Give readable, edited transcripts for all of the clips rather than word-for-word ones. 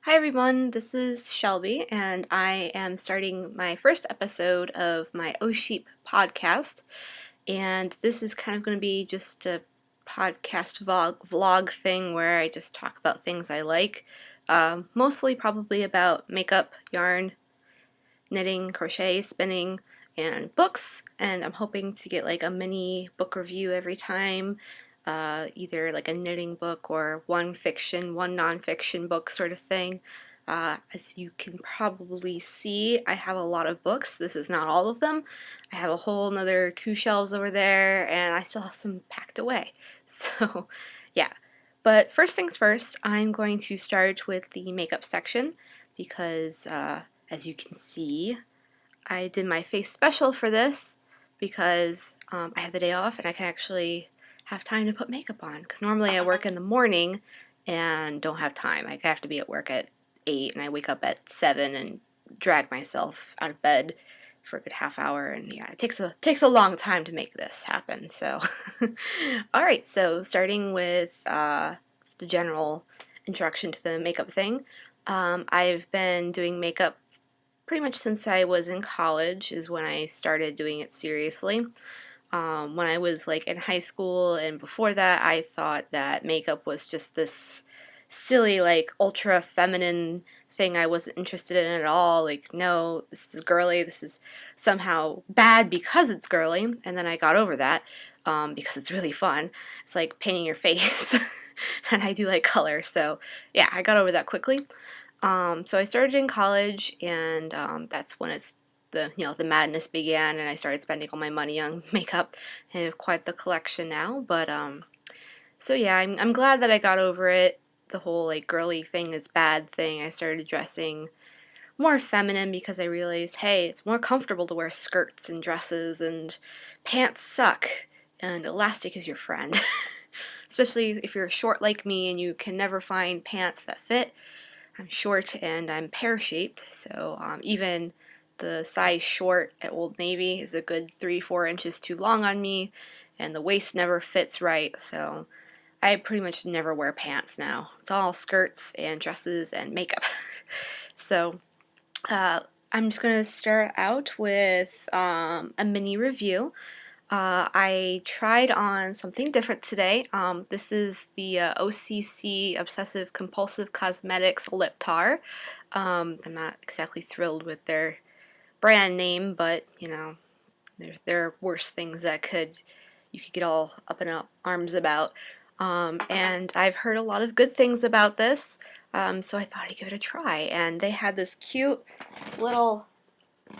Hi everyone, this is Shelby, and I am starting my first episode of my OhSheep podcast. And this is kind of going to be just a podcast vlog thing where I just talk about things I like. Mostly probably about makeup, yarn, knitting, crochet, spinning, and books. And I'm hoping to get like a mini book review every time. Either like a knitting book or one fiction, one nonfiction book sort of thing. As you can probably see, I have a lot of books. This is not all of them. I have a whole another 2 shelves over there, and I still have some packed away. So, yeah. But first things first, I'm going to start with the makeup section because, as you can see, I did my face special for this because I have the day off and I can actually have time to put makeup on, because normally I work in the morning and don't have time. I have to be at work at 8 and I wake up at 7 and drag myself out of bed for a good half hour, and yeah, it takes a long time to make this happen. So alright, so starting with the general introduction to the makeup thing. I've been doing makeup pretty much since I was in college is when I started doing it seriously. When I was like in high school and before that, I thought that makeup was just this silly, like ultra feminine thing I wasn't interested in at all. Like, no, this is girly, this is somehow bad because it's girly. And then I got over that because it's really fun. It's like painting your face. And I do like color, so yeah, I got over that quickly. So I started in college, and that's when the madness began, and I started spending all my money on makeup. I have quite the collection now, but so yeah, I'm glad that I got over it. The whole like girly thing is bad thing. I started dressing more feminine because I realized, hey, it's more comfortable to wear skirts and dresses, and pants suck, and elastic is your friend. Especially if you're short like me and you can never find pants that fit. I'm short and I'm pear-shaped, so even the size short at Old Navy is a good 3-4 inches too long on me, and the waist never fits right, so I pretty much never wear pants now. It's all skirts and dresses and makeup. So I'm just going to start out with a mini review. I tried on something different today. This is the OCC Obsessive Compulsive Cosmetics Lip Tar. I'm not exactly thrilled with their brand name, but you know, there are worse things that you could get all up in arms about. And I've heard a lot of good things about this, so I thought I'd give it a try. And they had this cute little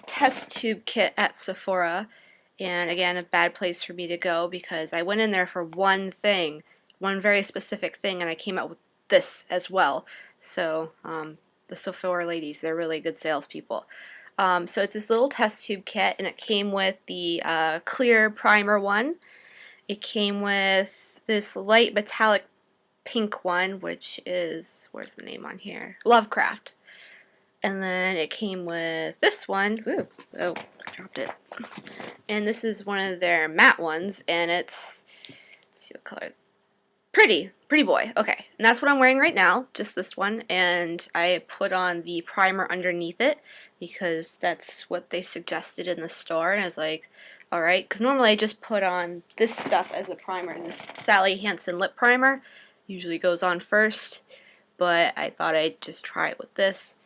test tube kit at Sephora. And again, a bad place for me to go because I went in there for one thing, one very specific thing, and I came out with this as well. So the Sephora ladies, they're really good salespeople. So it's this little test tube kit, and it came with the clear primer one. It came with this light metallic pink one, which is, where's the name on here? Lovecraft. And then it came with this one. Ooh, oh, I dropped it. And this is one of their matte ones, and let's see what color. Pretty boy. Okay, and that's what I'm wearing right now, just this one. And I put on the primer underneath it because that's what they suggested in the store. And I was like, all right, because normally I just put on this stuff as a primer. This Sally Hansen lip primer usually goes on first, but I thought I'd just try it with this.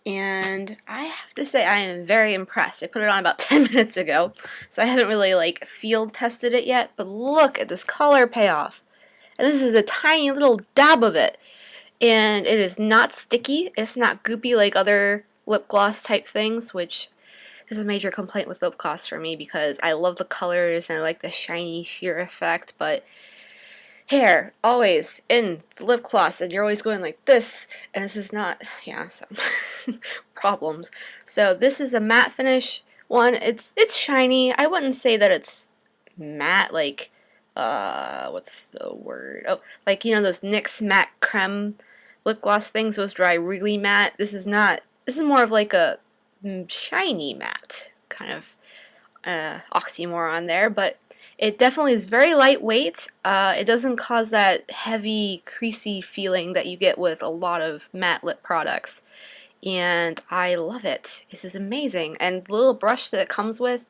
And I have to say I am very impressed. I put it on about 10 minutes ago, so I haven't really like field tested it yet, but look at this color payoff. And this is a tiny little dab of it. And it is not sticky. It's not goopy like other lip gloss type things, which is a major complaint with lip gloss for me because I love the colors and I like the shiny sheer effect, but hair always in the lip gloss and you're always going like this, and this is not, yeah, so problems. So this is a matte finish one. It's shiny. I wouldn't say that it's matte like what's the word, oh, like, you know, those NYX matte creme lip gloss things, those dry really matte. This is not. This is more of like a shiny matte kind of oxymoron there, but It definitely is very lightweight. It doesn't cause that heavy, creasy feeling that you get with a lot of matte lip products. And I love it. This is amazing. And the little brush that it comes with,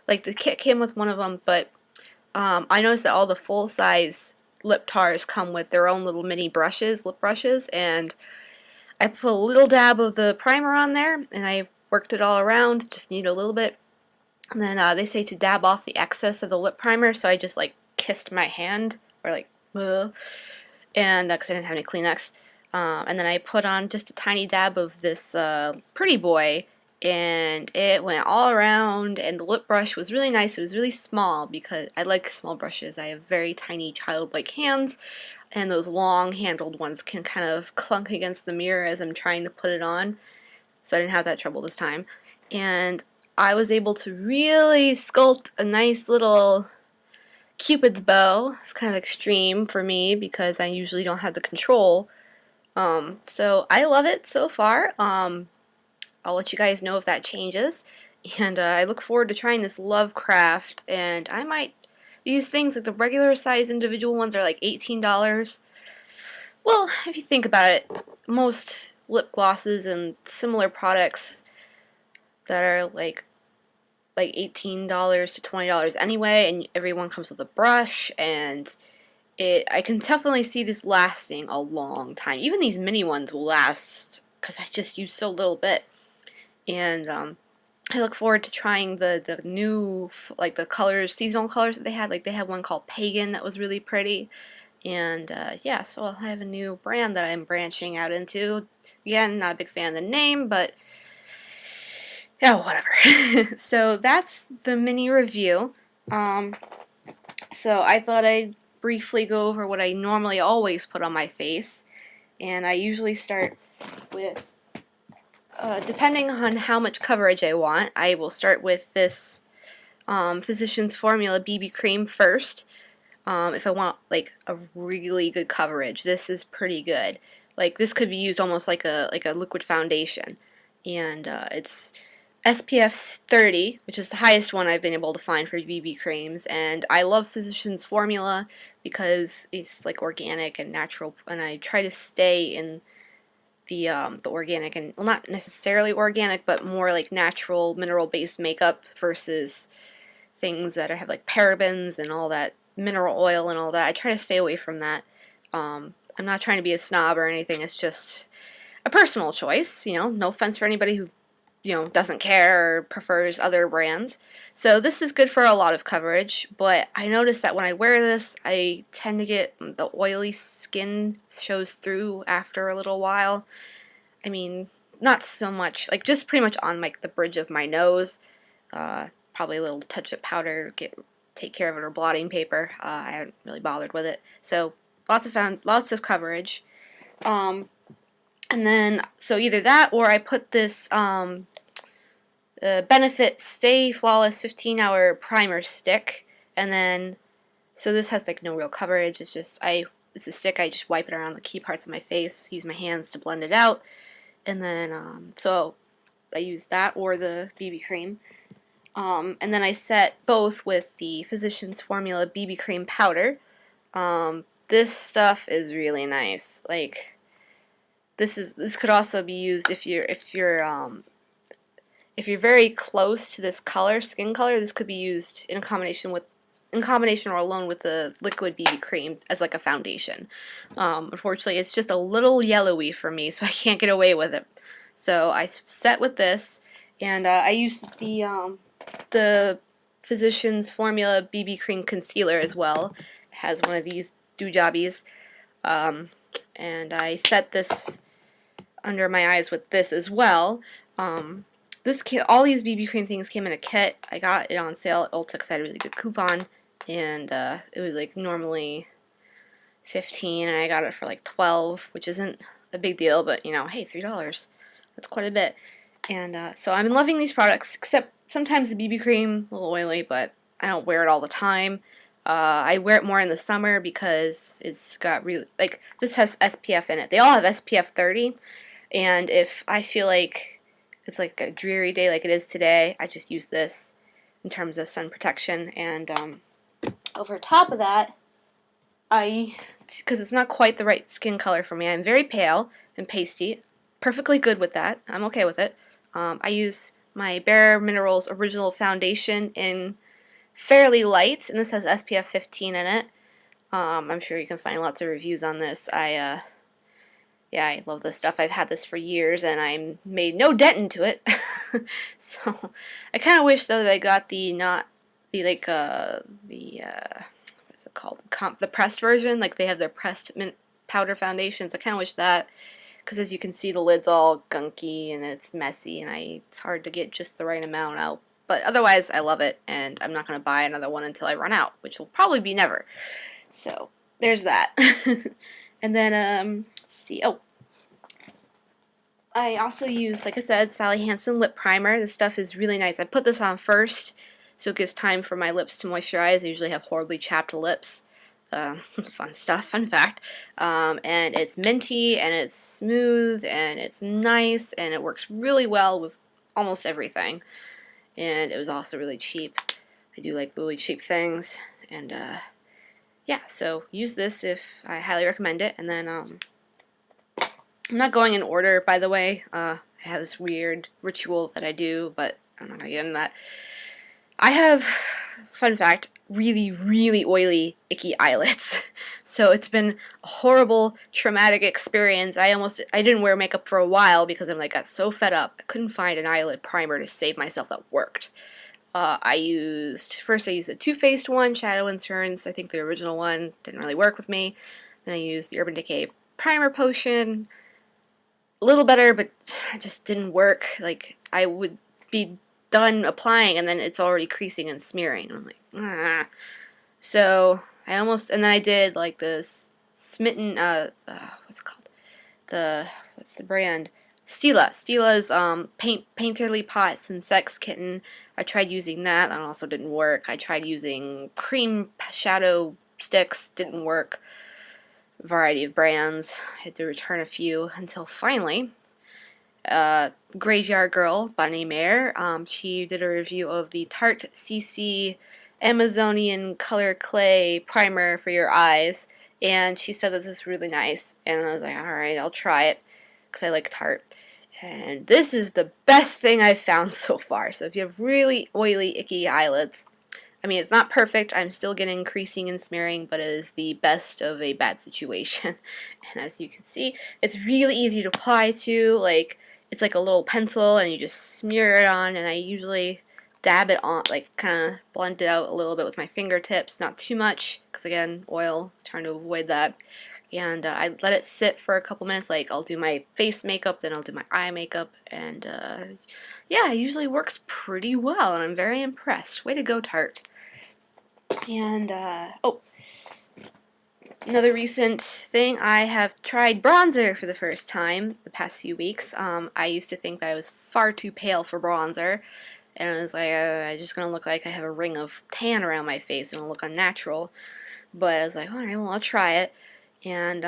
like the kit came with one of them, but I noticed that all the full-size lip tars come with their own little mini brushes, lip brushes, and I put a little dab of the primer on there, and I worked it all around, just need a little bit. And then they say to dab off the excess of the lip primer, so I just like kissed my hand, or like, and because I didn't have any Kleenex. And then I put on just a tiny dab of this Pretty Boy, and it went all around, and the lip brush was really nice. It was really small because I like small brushes. I have very tiny childlike hands, and those long handled ones can kind of clunk against the mirror as I'm trying to put it on, so I didn't have that trouble this time. And I was able to really sculpt a nice little Cupid's bow. It's kind of extreme for me because I usually don't have the control. So I love it so far. I'll let you guys know if that changes. And I look forward to trying this Lovecraft. And I might, these things, like the regular size individual ones are like $18. Well, if you think about it, most lip glosses and similar products that are like $18 to $20 anyway, and everyone comes with a brush, and I can definitely see this lasting a long time. Even these mini ones will last because I just use so little bit. And I look forward to trying the new, like the colors, seasonal colors that they had. Like they had one called Pagan that was really pretty. And yeah, so I'll have a new brand that I'm branching out into. Again, not a big fan of the name, but yeah, whatever. So that's the mini review. So I thought I'd briefly go over what I normally always put on my face. And I usually start with, depending on how much coverage I want, I will start with this Physicians Formula BB cream first. If I want like a really good coverage, this is pretty good. Like this could be used almost like a liquid foundation, and it's SPF 30, which is the highest one I've been able to find for BB creams. And I love Physicians Formula because it's like organic and natural, and I try to stay in the organic, and well, not necessarily organic, but more like natural mineral-based makeup versus things that have like parabens and all that mineral oil and all that. I try to stay away from that. I'm not trying to be a snob or anything. It's just a personal choice, you know. No offense for anybody who, you know, doesn't care or prefers other brands. So this is good for a lot of coverage, but I notice that when I wear this, I tend to get the oily skin shows through after a little while. I mean, not so much, like just pretty much on like the bridge of my nose. Probably a little touch of powder, take care of it, or blotting paper. I haven't really bothered with it. So lots of coverage. And then so either that or I put this Benefit Stay Flawless 15-hour primer stick, and then so this has like no real coverage. It's just it's a stick. I just wipe it around the key parts of my face, use my hands to blend it out, and then so I use that or the BB cream. And then I set both with the Physicians Formula BB cream powder. This stuff is really nice. Like this could also be used if you're very close to this color, skin color. This could be used in combination or alone with the liquid BB cream as like a foundation. Unfortunately, it's just a little yellowy for me, so I can't get away with it. So I set with this, and I used the Physicians Formula BB cream concealer as well. It has one of these doojobbies, and I set this under my eyes with this as well. All these BB cream things came in a kit. I got it on sale at Ulta because I had a really good coupon, and it was like normally $15, and I got it for like $12, which isn't a big deal, but you know, hey, $3, that's quite a bit. And so I'm loving these products, except sometimes the BB cream, a little oily, but I don't wear it all the time. I wear it more in the summer because it's got really, like, this has SPF in it. They all have SPF 30, and if I feel like it's like a dreary day like it is today, I just use this in terms of sun protection, and over top of that, because it's not quite the right skin color for me, I'm very pale and pasty, perfectly good with that, I'm okay with it. I use my Bare Minerals Original Foundation in fairly light, and this has SPF 15 in it. I'm sure you can find lots of reviews on this. Yeah, I love this stuff. I've had this for years, and I made no dent into it. So, I kind of wish, though, that I got what's it called? The pressed version. Like, they have their pressed mint powder foundations. I kind of wish that, because as you can see, the lid's all gunky, and it's messy, and it's hard to get just the right amount out. But otherwise, I love it, and I'm not going to buy another one until I run out, which will probably be never. So, there's that. And then, let's see. Oh, I also use, like I said, Sally Hansen Lip Primer. This stuff is really nice. I put this on first, so it gives time for my lips to moisturize. I usually have horribly chapped lips. Fun stuff, fun fact. And it's minty, and it's smooth, and it's nice, and it works really well with almost everything. And it was also really cheap. I do like really cheap things. And, yeah, so use this I highly recommend it. And then, I'm not going in order, by the way. I have this weird ritual that I do, but I'm not going to get into that. I have, fun fact, really, really oily, icky eyelids. So it's been a horrible, traumatic experience. I didn't wear makeup for a while because I got so fed up. I couldn't find an eyelid primer to save myself that worked. First I used the Too Faced one, Shadow Insurance. I think the original one didn't really work with me. Then I used the Urban Decay Primer Potion. A little better, but it just didn't work. Like, I would be done applying and then it's already creasing and smearing. I'm like, ah. So, and then I did like this Smitten, what's it called? What's the brand? Stila's Painterly Pots and Sex Kitten. I tried using that also didn't work. I tried using cream shadow sticks, didn't work. Variety of brands. I had to return a few until finally, Graveyard Girl, Bonnie Mare, she did a review of the Tarte CC Amazonian Color Clay Primer for your eyes, and she said this is really nice, and I was like, alright, I'll try it, because I like Tarte. And this is the best thing I've found so far. So if you have really oily, icky eyelids, I mean, it's not perfect. I'm still getting creasing and smearing, but it is the best of a bad situation. And as you can see, it's really easy to apply to. Like, it's like a little pencil, and you just smear it on, and I usually dab it on, like, kind of blend it out a little bit with my fingertips. Not too much, because, again, oil, trying to avoid that. And I let it sit for a couple minutes. Like, I'll do my face makeup, then I'll do my eye makeup, and, yeah, it usually works pretty well, and I'm very impressed. Way to go, Tarte. And, oh, another recent thing, I have tried bronzer for the first time the past few weeks. I used to think that I was far too pale for bronzer, and I was like, I'm just going to look like I have a ring of tan around my face, and it'll look unnatural. But I was like, alright, well, I'll try it. And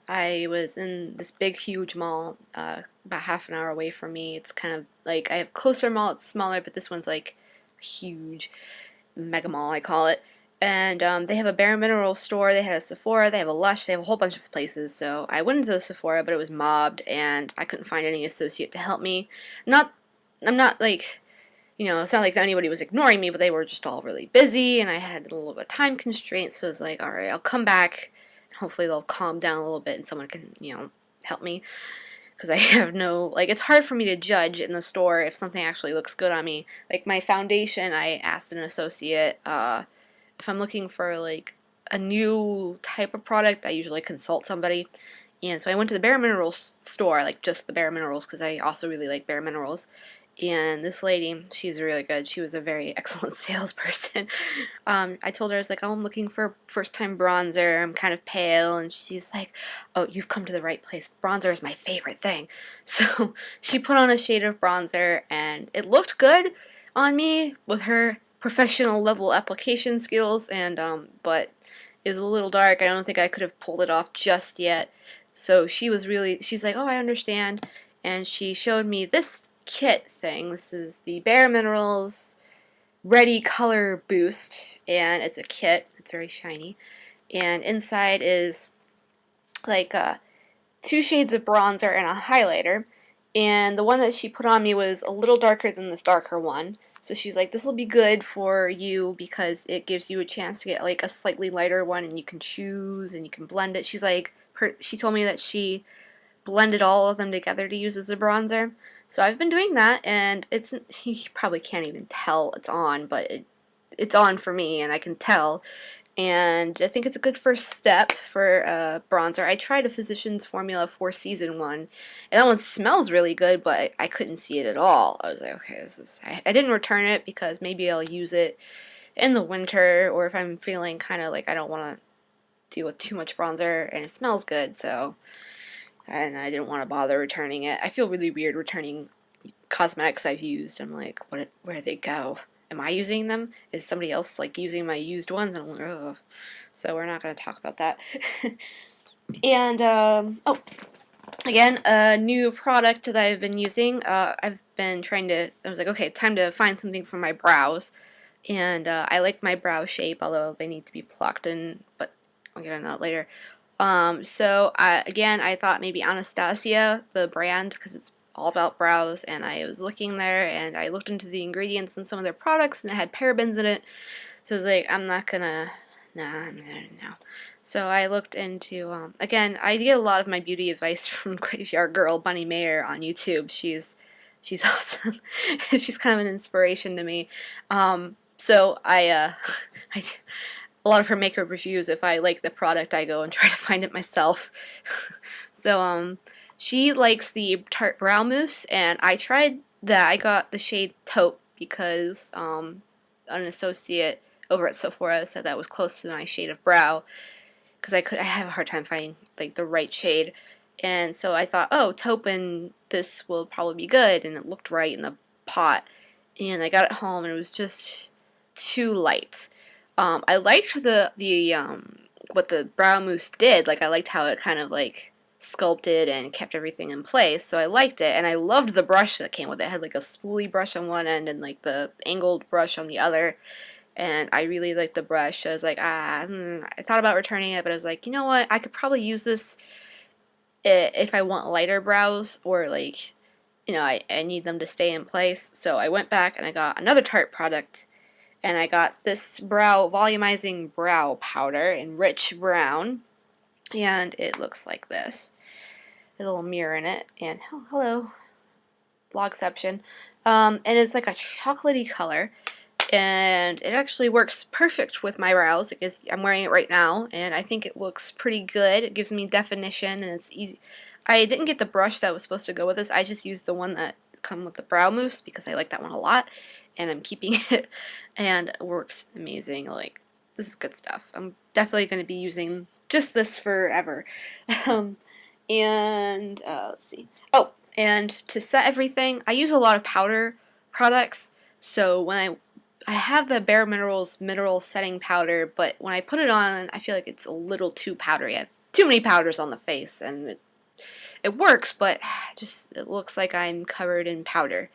I was in this big, huge mall, about half an hour away from me. It's kind of like, I have closer mall, it's smaller, but this one's like huge. Mega Mall, I call it. And they have a Bare Minerals store, they had a Sephora, they have a Lush, they have a whole bunch of places. So I went into the Sephora, but it was mobbed, and I couldn't find any associate to help me. I'm not like, you know, it's not like anybody was ignoring me, but they were just all really busy, and I had a little bit of time constraints, so I was like, alright, I'll come back, and hopefully they'll calm down a little bit, and someone can, you know, help me. Because I have no, like, it's hard for me to judge in the store if something actually looks good on me. Like, my foundation, I asked an associate, if I'm looking for, like, a new type of product, I usually consult somebody. And so I went to the Bare Minerals store, like, just the Bare Minerals, because I also really like Bare Minerals. And this lady, she's really good. She was a very excellent salesperson. I told her, I was like, oh, I'm looking for first-time bronzer. I'm kind of pale. And she's like, oh, you've come to the right place. Bronzer is my favorite thing. So she put on a shade of bronzer, and it looked good on me with her professional level application skills. And but it was a little dark. I don't think I could have pulled it off just yet. So she's like, oh, I understand. And she showed me this kit thing. This is the Bare Minerals Ready Color Boost, and it's a kit. It's very shiny. And inside is like 2 shades of bronzer and a highlighter. And the one that she put on me was a little darker than this darker one. So she's like, this will be good for you because it gives you a chance to get like a slightly lighter one, and you can choose and you can blend it. She's like, she told me that she blended all of them together to use as a bronzer. So I've been doing that, and you probably can't even tell it's on, but it's on for me, and I can tell. And I think it's a good first step for bronzer. I tried a Physicians Formula 4 Season 1, and that one smells really good, but I couldn't see it at all. I was like, okay, I didn't return it because maybe I'll use it in the winter, or if I'm feeling kind of like I don't want to deal with too much bronzer, and it smells good, and I didn't want to bother returning it. I feel really weird returning cosmetics I've used. I'm like, where did they go? Am I using them? Is somebody else like using my used ones? And I'm like, oh. So we're not going to talk about that. And, again, a new product that I've been using. I was like, okay, time to find something for my brows. And I like my brow shape, although they need to be plucked, but I'll get on that later. Again, I thought maybe Anastasia, the brand, because it's all about brows, and I was looking there, and I looked into the ingredients in some of their products, and it had parabens in it, so I was like, no. So I looked into, again, I get a lot of my beauty advice from Graveyard Girl Bunny Mayer on YouTube. She's awesome. She's kind of an inspiration to me. So I a lot of her makeup reviews, if I like the product, I go and try to find it myself. So, she likes the Tarte Brow Mousse, and I tried that. I got the shade Taupe because an associate over at Sephora said that was close to my shade of brow, because I have a hard time finding like the right shade. And so I thought, oh, Taupe and this will probably be good, and it looked right in the pot. And I got it home, and it was just too light. I liked what the brow mousse did. Like, I liked how it kind of like sculpted and kept everything in place, so I liked it, and I loved the brush that came with it. It had like a spoolie brush on one end and like the angled brush on the other, and I really liked the brush. So I was like, I thought about returning it, but I was like, you know what, I could probably use this if I want lighter brows, or like, I need them to stay in place. So I went back and I got another Tarte product, and I got this volumizing brow powder in rich brown, and it looks like this. A little mirror in it, and hello, Vlogception. And it's like a chocolatey color, and it actually works perfect with my brows. I'm wearing it right now, and I think it looks pretty good. It gives me definition, and it's easy. I didn't get the brush that was supposed to go with this. I just used the one that come with the brow mousse because I like that one a lot, and I'm keeping it, and it works amazing. Like, this is good stuff. I'm definitely going to be using just this forever. Let's see. Oh, and to set everything, I use a lot of powder products. So when I have the Bare Minerals mineral setting powder, but when I put it on, I feel like it's a little too powdery. I have too many powders on the face, and it works, but it looks like I'm covered in powder.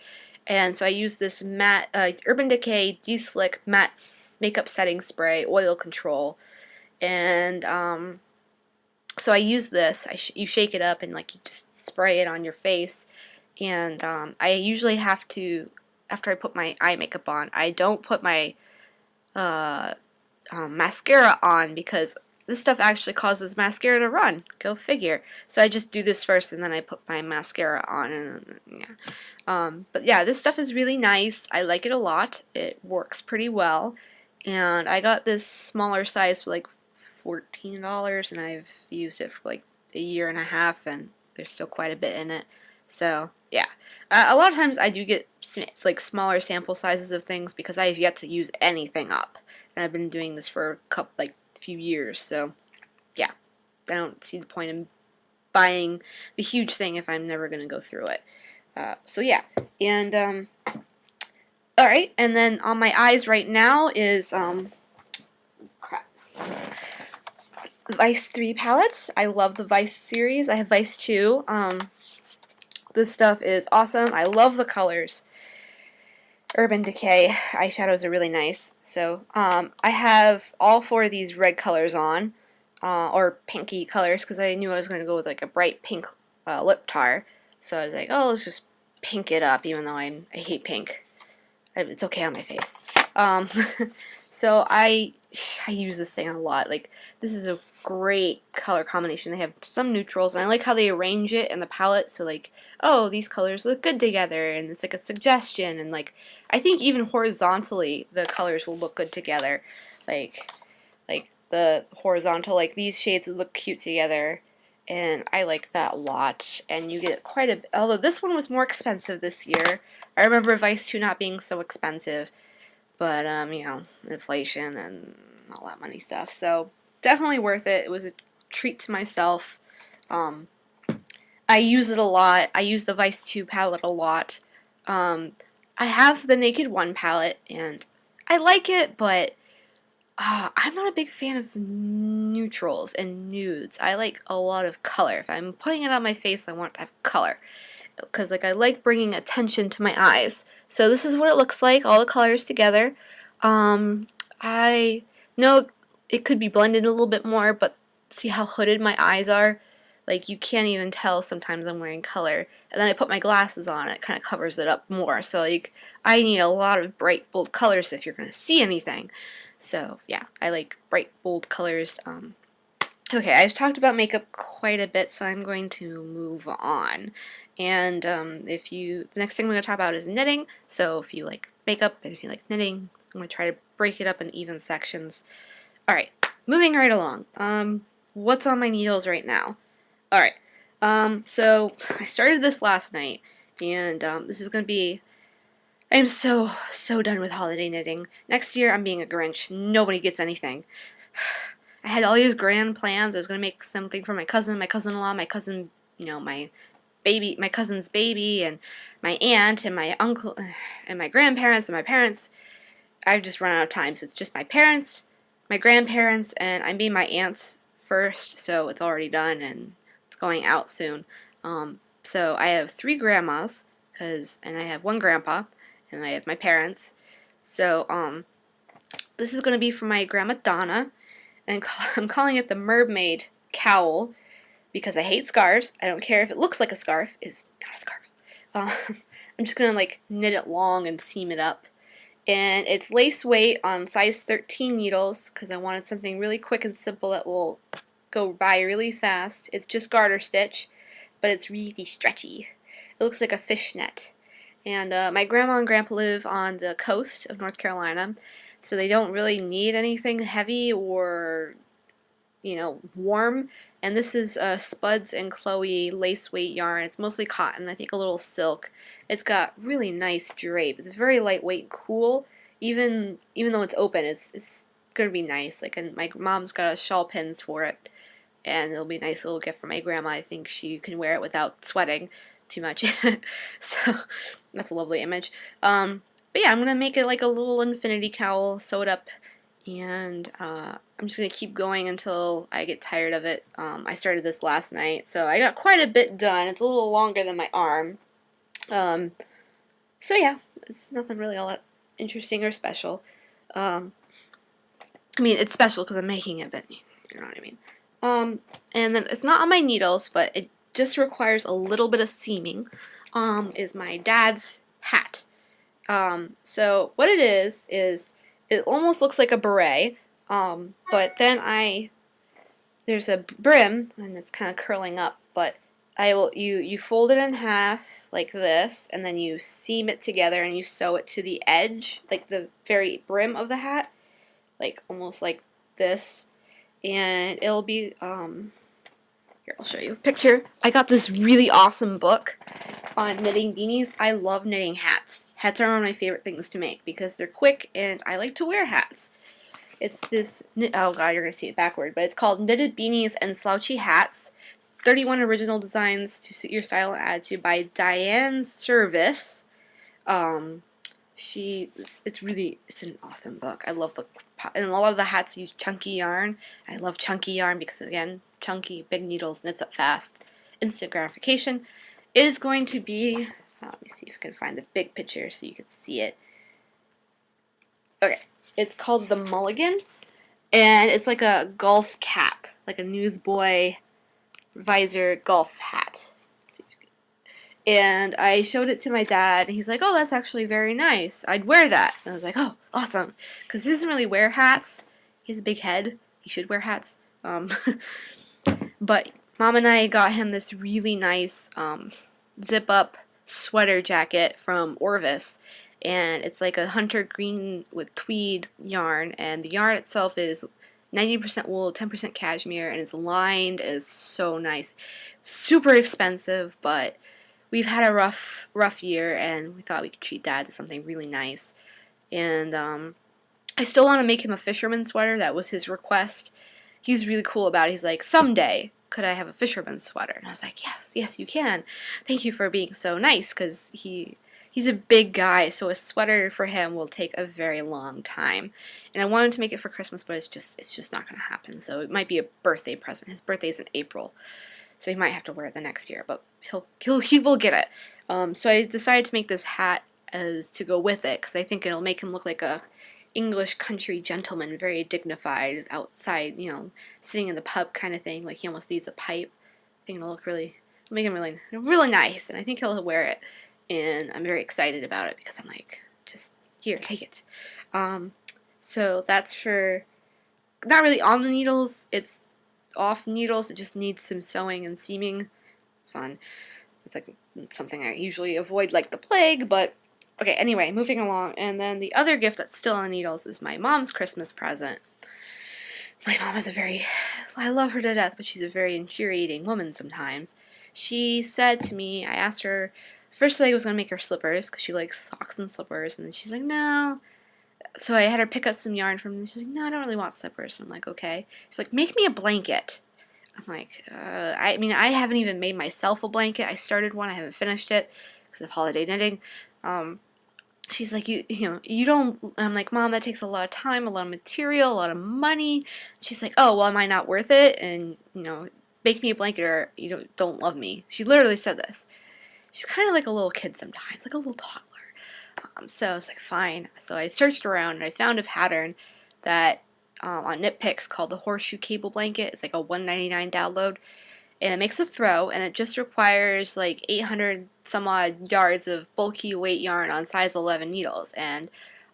And so I use this matte Urban Decay De-Slick Matte Makeup Setting Spray Oil Control, and so I use this. You shake it up and like you just spray it on your face, and I usually have to, after I put my eye makeup on, I don't put my mascara on because this stuff actually causes mascara to run. Go figure. So I just do this first, and then I put my mascara on, and yeah. But yeah, this stuff is really nice. I like it a lot. It works pretty well, and I got this smaller size for like $14, and I've used it for like a year and a half, and there's still quite a bit in it. So yeah, a lot of times I do get like smaller sample sizes of things because I have yet to use anything up, and I've been doing this for a few years. So yeah, I don't see the point in buying the huge thing if I'm never going to go through it. So yeah, and alright, and then on my eyes right now is Vice 3 palettes. I love the Vice series. I have Vice 2. This stuff is awesome. I love the colors. Urban Decay eyeshadows are really nice. So I have all 4 of these red colors on, or pinky colors, because I knew I was going to go with like a bright pink lip tar. So I was like, oh, let's just pink it up, even though I hate pink. It's okay on my face. Um, so I use this thing a lot. Like, this is a great color combination. They have some neutrals, and I like how they arrange it in the palette. So like, oh, these colors look good together, and it's like a suggestion. And like, I think even horizontally, the colors will look good together. Like the horizontal, like these shades look cute together. And I like that a lot. And you get quite a, although this one was more expensive this year. I remember Vice 2 not being so expensive, but, you know, inflation and all that money stuff. So, definitely worth it. It was a treat to myself. I use it a lot. I use the Vice 2 palette a lot. I have the Naked 1 palette, and I like it, but I'm not a big fan of neutrals and nudes. I like a lot of color. If I'm putting it on my face, I want to have color. Because like I like bringing attention to my eyes. So this is what it looks like, all the colors together. I know it could be blended a little bit more, but see how hooded my eyes are? Like you can't even tell sometimes I'm wearing color. And then I put my glasses on and it kind of covers it up more. So like I need a lot of bright, bold colors if you're going to see anything. So yeah, I like bright, bold colors. Okay, I've talked about makeup quite a bit, so I'm going to move on. And the next thing I'm going to talk about is knitting. So if you like makeup and if you like knitting, I'm going to try to break it up in even sections. All right, moving right along. What's on my needles right now? All right, so I started this last night, and this is going to be. I'm so done with holiday knitting. Next year, I'm being a Grinch. Nobody gets anything. I had all these grand plans. I was going to make something for my cousin, my cousin-in-law, my cousin, you know, my cousin's baby, and my aunt, and my uncle, and my grandparents, and my parents. I've just run out of time, so it's just my parents, my grandparents, and I'm being my aunt's first, so it's already done, and it's going out soon. So I have 3 grandmas, and I have 1 grandpa, and I have my parents. So, this is going to be for my grandma Donna, and I'm calling it the mermaid cowl because I hate scarves. I don't care if it looks like a scarf. It's not a scarf. I'm just going to like knit it long and seam it up. And it's lace weight on size 13 needles because I wanted something really quick and simple that will go by really fast. It's just garter stitch, but it's really stretchy. It looks like a fishnet. And my grandma and grandpa live on the coast of North Carolina, so they don't really need anything heavy or, you know, warm. And this is Spuds and Chloe lace weight yarn. It's mostly cotton, I think a little silk. It's got really nice drape. It's very lightweight and cool. Even though it's open, it's gonna be nice. Like, and my mom's got a shawl pins for it, and it'll be a nice little gift for my grandma. I think she can wear it without sweating too much. So that's a lovely image. But yeah, I'm gonna make it like a little infinity cowl, sew it up, and I'm just gonna keep going until I get tired of it. I started this last night, so I got quite a bit done. It's a little longer than my arm. So yeah, it's nothing really all that interesting or special. I mean, it's special because I'm making it, but you know what I mean. And then it's not on my needles, but it just requires a little bit of seaming. Is my dad's hat. So what it is it almost looks like a beret, but then there's a brim, and it's kind of curling up, but you fold it in half like this, and then you seam it together, and you sew it to the edge, like the very brim of the hat, like almost like this, and it'll be, here, I'll show you a picture. I got this really awesome book on knitting beanies. I love knitting hats. Hats are one of my favorite things to make because they're quick and I like to wear hats. It's this, oh god, you're going to see it backward, but it's called Knitted Beanies and Slouchy Hats. 31 original designs to suit your style and attitude by Diane Service. It's an awesome book. I love and a lot of the hats use chunky yarn. I love chunky yarn because, again, chunky, big needles, knits up fast. Instant gratification. It is going to be, let me see if I can find the big picture so you can see it. Okay, it's called the Mulligan, and it's like a golf cap, like a newsboy visor golf hat. And I showed it to my dad, and he's like, oh, that's actually very nice. I'd wear that. And I was like, oh, awesome. Because he doesn't really wear hats. He has a big head. He should wear hats. But Mom and I got him this really nice zip-up sweater jacket from Orvis. And it's like a hunter green with tweed yarn. And the yarn itself is 90% wool, 10% cashmere, and it's lined. It's so nice. Super expensive, but we've had a rough year, and we thought we could treat Dad to something really nice. And I still want to make him a fisherman sweater. That was his request. He was really cool about it. He's like, someday, could I have a fisherman's sweater? And I was like, yes, you can. Thank you for being so nice, because he's a big guy, so a sweater for him will take a very long time. And I wanted to make it for Christmas, but it's just not going to happen. So it might be a birthday present. His birthday's in April, so he might have to wear it the next year, but he will get it. So I decided to make this hat as to go with it, because I think it'll make him look like a English country gentleman, very dignified outside, sitting in the pub kind of thing, like he almost needs a pipe. I think it'll make him really nice, and I think he'll wear it. And I'm very excited about it because I'm like, just here, take it. So that's for not really on the needles. It's off needles. It just needs some sewing and seaming. Fun. It's like something I usually avoid like the plague, but okay, anyway, moving along. And then the other gift that's still on needles is my mom's Christmas present. My mom is I love her to death, but she's a very infuriating woman sometimes. She said to me, I asked her, first I was going to make her slippers, because she likes socks and slippers, and then she's like, no. So I had her pick up some yarn from them, and she's like, no, I don't really want slippers. And I'm like, okay. She's like, make me a blanket. I'm like, I haven't even made myself a blanket. I started one, I haven't finished it, because of holiday knitting. She's like, you don't, I'm like, Mom, that takes a lot of time, a lot of material, a lot of money. She's like, oh, well, am I not worth it? And, make me a blanket or you don't love me. She literally said this. She's kind of like a little kid sometimes, like a little toddler. So I was like, fine. So I searched around and I found a pattern that on Knit Picks called the Horseshoe Cable Blanket. It's like a $1.99 download. And it makes a throw, and it just requires like 800 some odd yards of bulky weight yarn on size 11 needles. And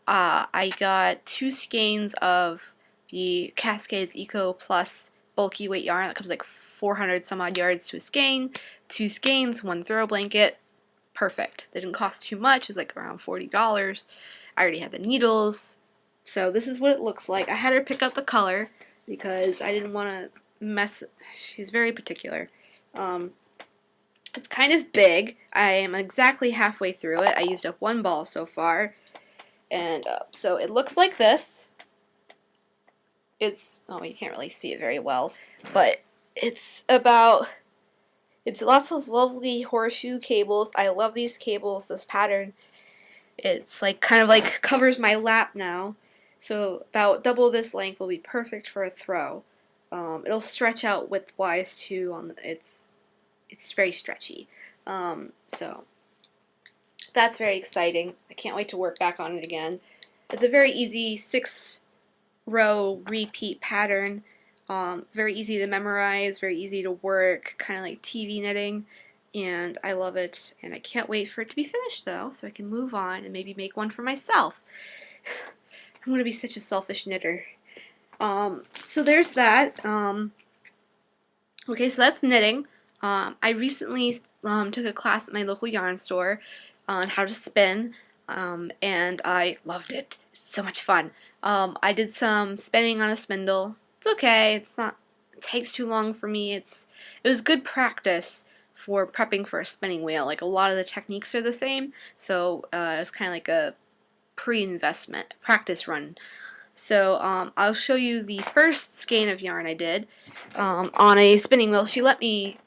I got 2 skeins of the Cascades Eco Plus bulky weight yarn. That comes like 400 some odd yards to a skein. 2 skeins, 1 throw blanket. Perfect. They didn't cost too much. It was like around $40. I already had the needles. So this is what it looks like. I had her pick out the color because I didn't want to mess. She's very particular. It's kind of big. I am exactly halfway through it. I used up 1 ball so far. And so it looks like this. You can't really see it very well. But it's lots of lovely horseshoe cables. I love these cables, this pattern. It's like kind of like covers my lap now. So about double this length will be perfect for a throw. It'll stretch out width-wise too. It's very stretchy. So that's very exciting. I can't wait to work back on it again. It's a very easy 6-row repeat pattern. Very easy to memorize, very easy to work, kind of like TV knitting, and I love it, and I can't wait for it to be finished though, so I can move on and maybe make one for myself. I'm going to be such a selfish knitter. So there's that. Okay, so that's knitting. I recently took a class at my local yarn store on how to spin, and I loved it. It's so much fun. I did some spinning on a spindle. It's okay. It takes too long for me. It was good practice for prepping for a spinning wheel. Like a lot of the techniques are the same, so it was kind of like a pre-investment practice run. So I'll show you the first skein of yarn I did on a spinning wheel. She let me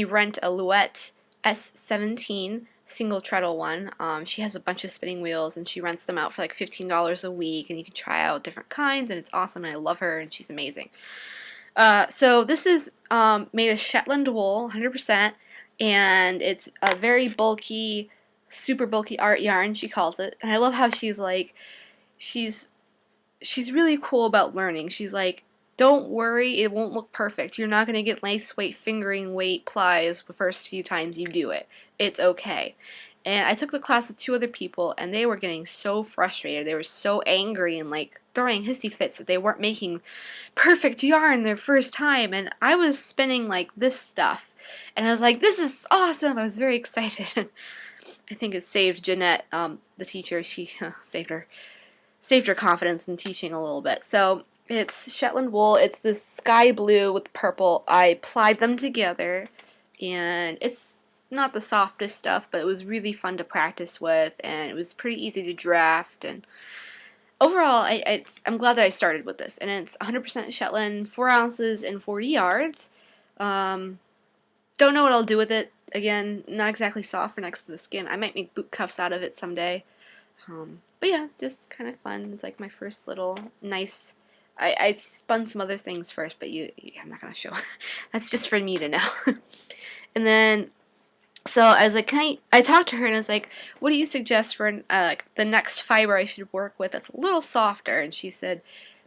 rent a Louette S17 single treadle one. She has a bunch of spinning wheels and she rents them out for like $15 a week, and you can try out different kinds, and it's awesome, and I love her and she's amazing. So this is made of Shetland wool, 100%, and it's a very bulky, super bulky art yarn, she calls it. And I love how she's like, she's really cool about learning. She's like, don't worry, it won't look perfect. You're not going to get lace weight, fingering weight plies the first few times you do it. It's okay. And I took the class with 2 other people, and they were getting so frustrated. They were so angry and like throwing hissy fits that they weren't making perfect yarn their first time. And I was spinning like this stuff. And I was like, this is awesome. I was very excited. I think it saved Jeanette, the teacher. She saved her confidence in teaching a little bit. So it's Shetland wool. It's this sky blue with purple. I plied them together, and it's not the softest stuff, but it was really fun to practice with, and it was pretty easy to draft. And overall, I'm glad that I started with this. And it's 100% Shetland, 4 ounces and 40 yards. Don't know what I'll do with it. Again, not exactly soft for next to the skin. I might make boot cuffs out of it someday. But yeah, it's just kind of fun. It's like my first little nice... I spun some other things first, but I'm not going to show. That's just for me to know. And then, so I was like, I talked to her and I was like, what do you suggest for like the next fiber I should work with that's a little softer? And she said,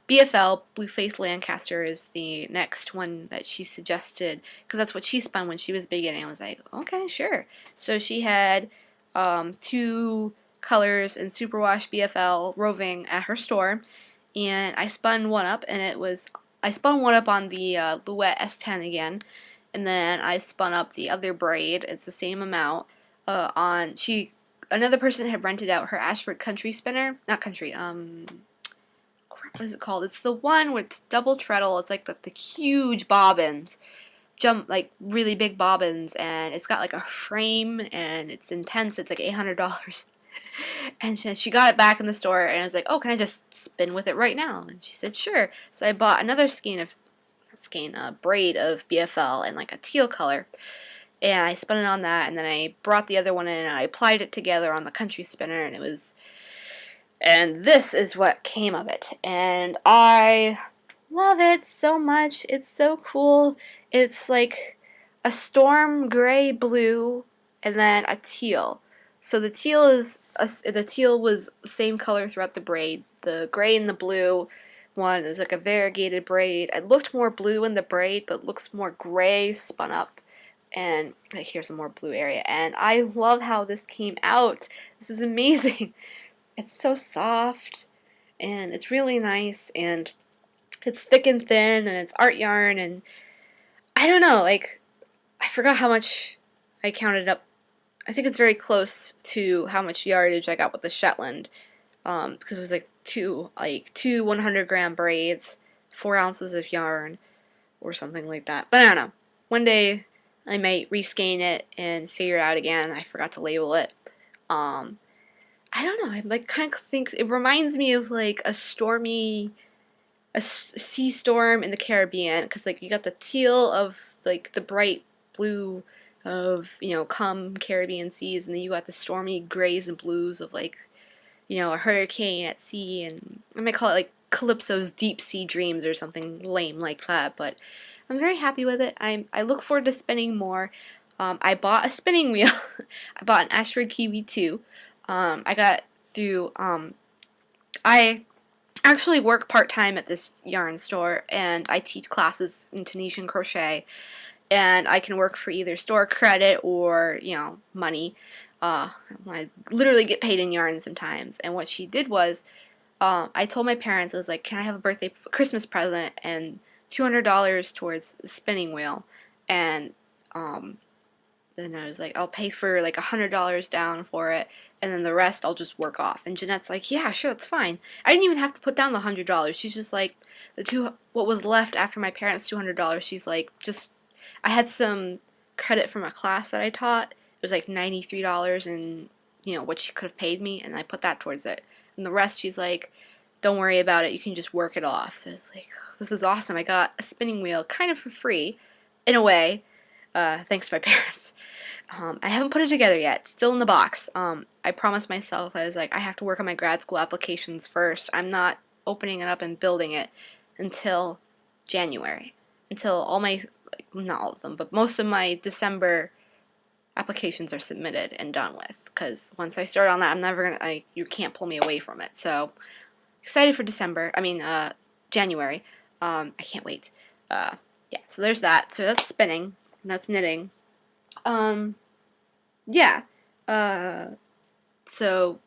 BFL, Blue-Faced Lancaster, is the next one that she suggested, because that's what she spun when she was beginning. I was like, okay, sure. So she had 2 colors in superwash BFL roving at her store, and I spun one up, and I spun one up on the Luette S10 again, and then I spun up the other braid. It's the same amount another person had rented out her Ashford country spinner, not country, what is it called? It's the one where it's double treadle. It's like the huge bobbins, like really big bobbins, and it's got like a frame, and it's intense. It's like $800. And she got it back in the store, and I was like, oh, can I just spin with it right now? And she said, sure. So I bought another braid of BFL in like a teal color, and I spun it on that, and then I brought the other one in, and I applied it together on the country spinner, and this is what came of it. And I love it so much. It's so cool. It's like a storm gray blue and then a teal. So the teal was the same color throughout the braid. The gray and the blue one is like a variegated braid. It looked more blue in the braid, but looks more gray spun up. And here's some more blue area. And I love how this came out. This is amazing. It's so soft, and it's really nice, and it's thick and thin, and it's art yarn, and I don't know, like, I forgot how much I counted up. I think it's very close to how much yardage I got with the Shetland, because it was like two 100-gram braids, 4 ounces of yarn, or something like that. But I don't know. One day I might reskein it and figure it out again. I forgot to label it. I don't know, I like kind of think it reminds me of like a sea storm in the Caribbean, because like you got the teal of like the bright blue of, calm Caribbean seas, and then you got the stormy grays and blues of like, a hurricane at sea, and I might call it like Calypso's deep sea dreams or something lame like that, but I'm very happy with it. I look forward to spinning more. I bought a spinning wheel. I bought an Ashford Kiwi 2. I got through, I actually work part-time at this yarn store, and I teach classes in Tunisian crochet, and I can work for either store credit or, money. I literally get paid in yarn sometimes, and what she did was, I told my parents, I was like, can I have a Christmas present, and $200 towards the spinning wheel, and, then I was like, I'll pay for like $100 down for it, and then the rest I'll just work off. And Jeanette's like, yeah, sure, that's fine. I didn't even have to put down the $100. She's just like, what was left after my parents' $200, she's like, I had some credit from a class that I taught. It was like $93 and, what she could have paid me, and I put that towards it. And the rest, she's like, don't worry about it, you can just work it off. So it's like, this is awesome. I got a spinning wheel kind of for free, in a way, thanks to my parents. I haven't put it together yet. It's still in the box. I promised myself, I was like, I have to work on my grad school applications first. I'm not opening it up and building it until January. Until all my, not all of them, but most of my December applications are submitted and done with. Because once I start on that, I'm never going to, you can't pull me away from it. So excited for December. I mean, January. I can't wait. Yeah, so there's that. So that's spinning. And that's knitting. Yeah. So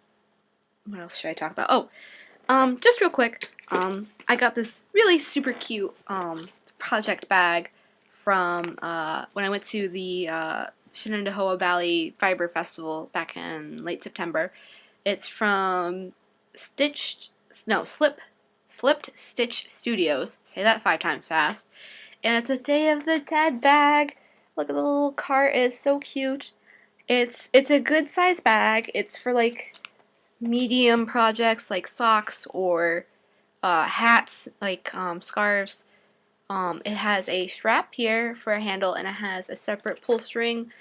what else should I talk about? Oh, just real quick. I got this really super cute project bag from when I went to the Shenandoah Valley Fiber Festival back in late September. It's from Slipped Stitch Studios. Say that 5 times fast. And it's a Day of the Dead bag. Look at the little cart. It is so cute. It's a good size bag. It's for like medium projects like socks or hats, like scarves. It has a strap here for a handle, and it has a separate pull string,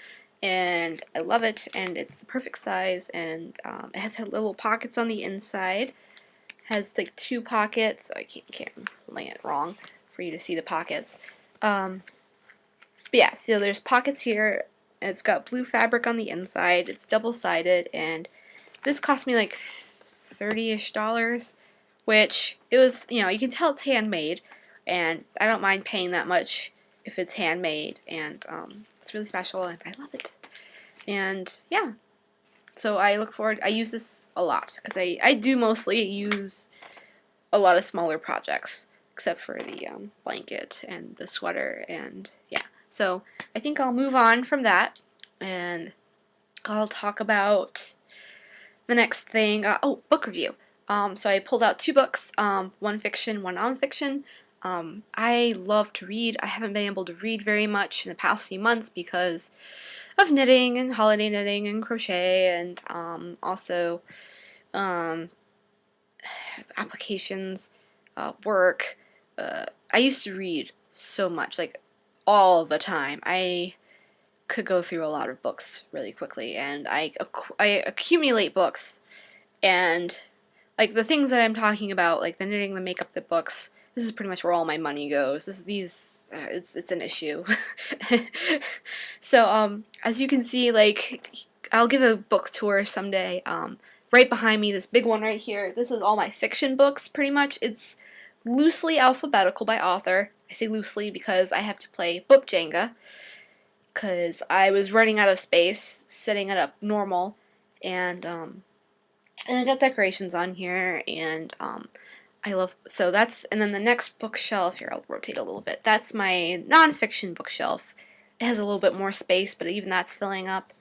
and I love it, and it's the perfect size, and it has little pockets on the inside. It has like 2 pockets. I can't lay it wrong for you to see the pockets. But yeah, so there's pockets here. It's got blue fabric on the inside. It's double-sided, and this cost me like $30-ish, which it was, you can tell it's handmade, and I don't mind paying that much if it's handmade, and it's really special, and I love it. And yeah, so I use this a lot, because I do mostly use a lot of smaller projects, except for the blanket and the sweater, and yeah. So I think I'll move on from that, and I'll talk about the next thing. Book review. So I pulled out 2 books, one fiction, one nonfiction. I love to read. I haven't been able to read very much in the past few months because of knitting and holiday knitting and crochet, and also applications, work. I used to read so much, like all the time. I could go through a lot of books really quickly, and I accumulate books, and like the things that I'm talking about, like the knitting, the makeup, the books, this is pretty much where all my money goes. It's an issue. So as you can see, like I'll give a book tour someday. Right behind me, this big one right here, this is all my fiction books pretty much. It's loosely alphabetical by author. I say loosely because I have to play book Jenga, because I was running out of space setting it up normal, and I got decorations on here, and and then the next bookshelf, here I'll rotate a little bit, that's my nonfiction bookshelf. It has a little bit more space, but even that's filling up.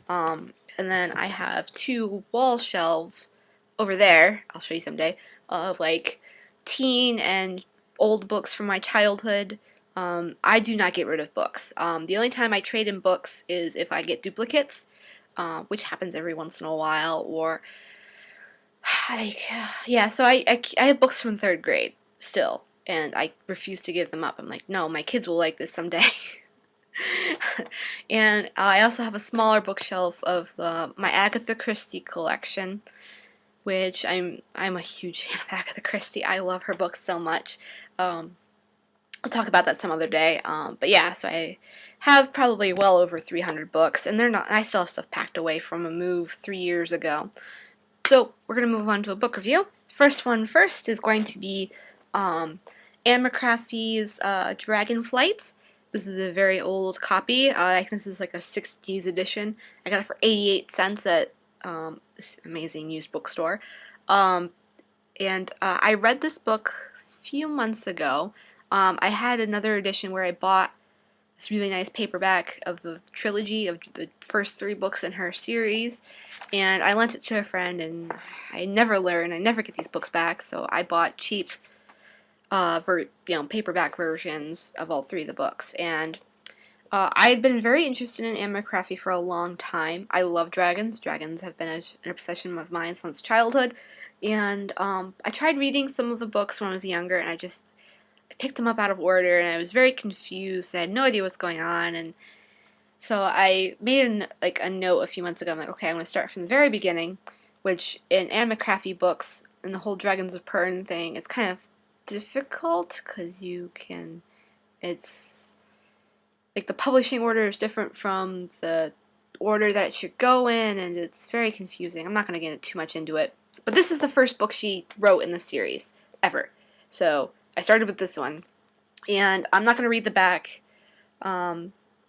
And then I have 2 wall shelves over there, I'll show you someday, of like teen and old books from my childhood. I do not get rid of books. The only time I trade in books is if I get duplicates, which happens every once in a while, or yeah, so I have books from 3rd grade still, and I refuse to give them up. I'm like, no, my kids will like this someday. And I also have a smaller bookshelf of my Agatha Christie collection, which I'm a huge fan of Agatha Christie. I love her books so much. I'll talk about that some other day. But yeah, so I have probably well over 300 books, and I still have stuff packed away from a move 3 years ago. So we're going to move on to a book review. First is going to be Anne McCraffy's Dragonflight. This is a very old copy. I think this is like a 60s edition. I got it for 88 cents at this amazing used bookstore. And I read this book a few months ago. I had another edition where I bought this really nice paperback of the trilogy of the first 3 books in her series, and I lent it to a friend, and I never get these books back, so I bought cheap paperback versions of all 3 of the books. And I'd been very interested in Anne McCraffy for a long time. I love dragons. Dragons have been an obsession of mine since childhood, and I tried reading some of the books when I was younger, and I picked them up out of order, and I was very confused. I had no idea what's going on, and so I made a note a few months ago. I'm like, okay, I'm going to start from the very beginning, which in Anne McCraffy books and the whole Dragons of Pern thing, it's kind of difficult because it's like the publishing order is different from the order that it should go in, and it's very confusing. I'm not going to get too much into it. But this is the first book she wrote in the series ever. So I started with this one. And I'm not going to read the back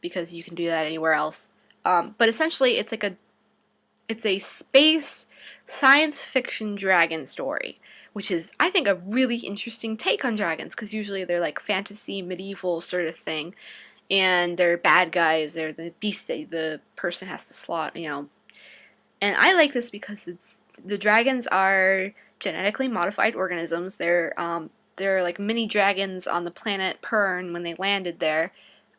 because you can do that anywhere else. But essentially, it's a space science fiction dragon story, which is, I think, a really interesting take on dragons, because usually they're like fantasy, medieval sort of thing, and they're bad guys, they're the beast that the person has to slaughter, you know. And I like this because the dragons are genetically modified organisms. They're like mini dragons on the planet Pern when they landed there,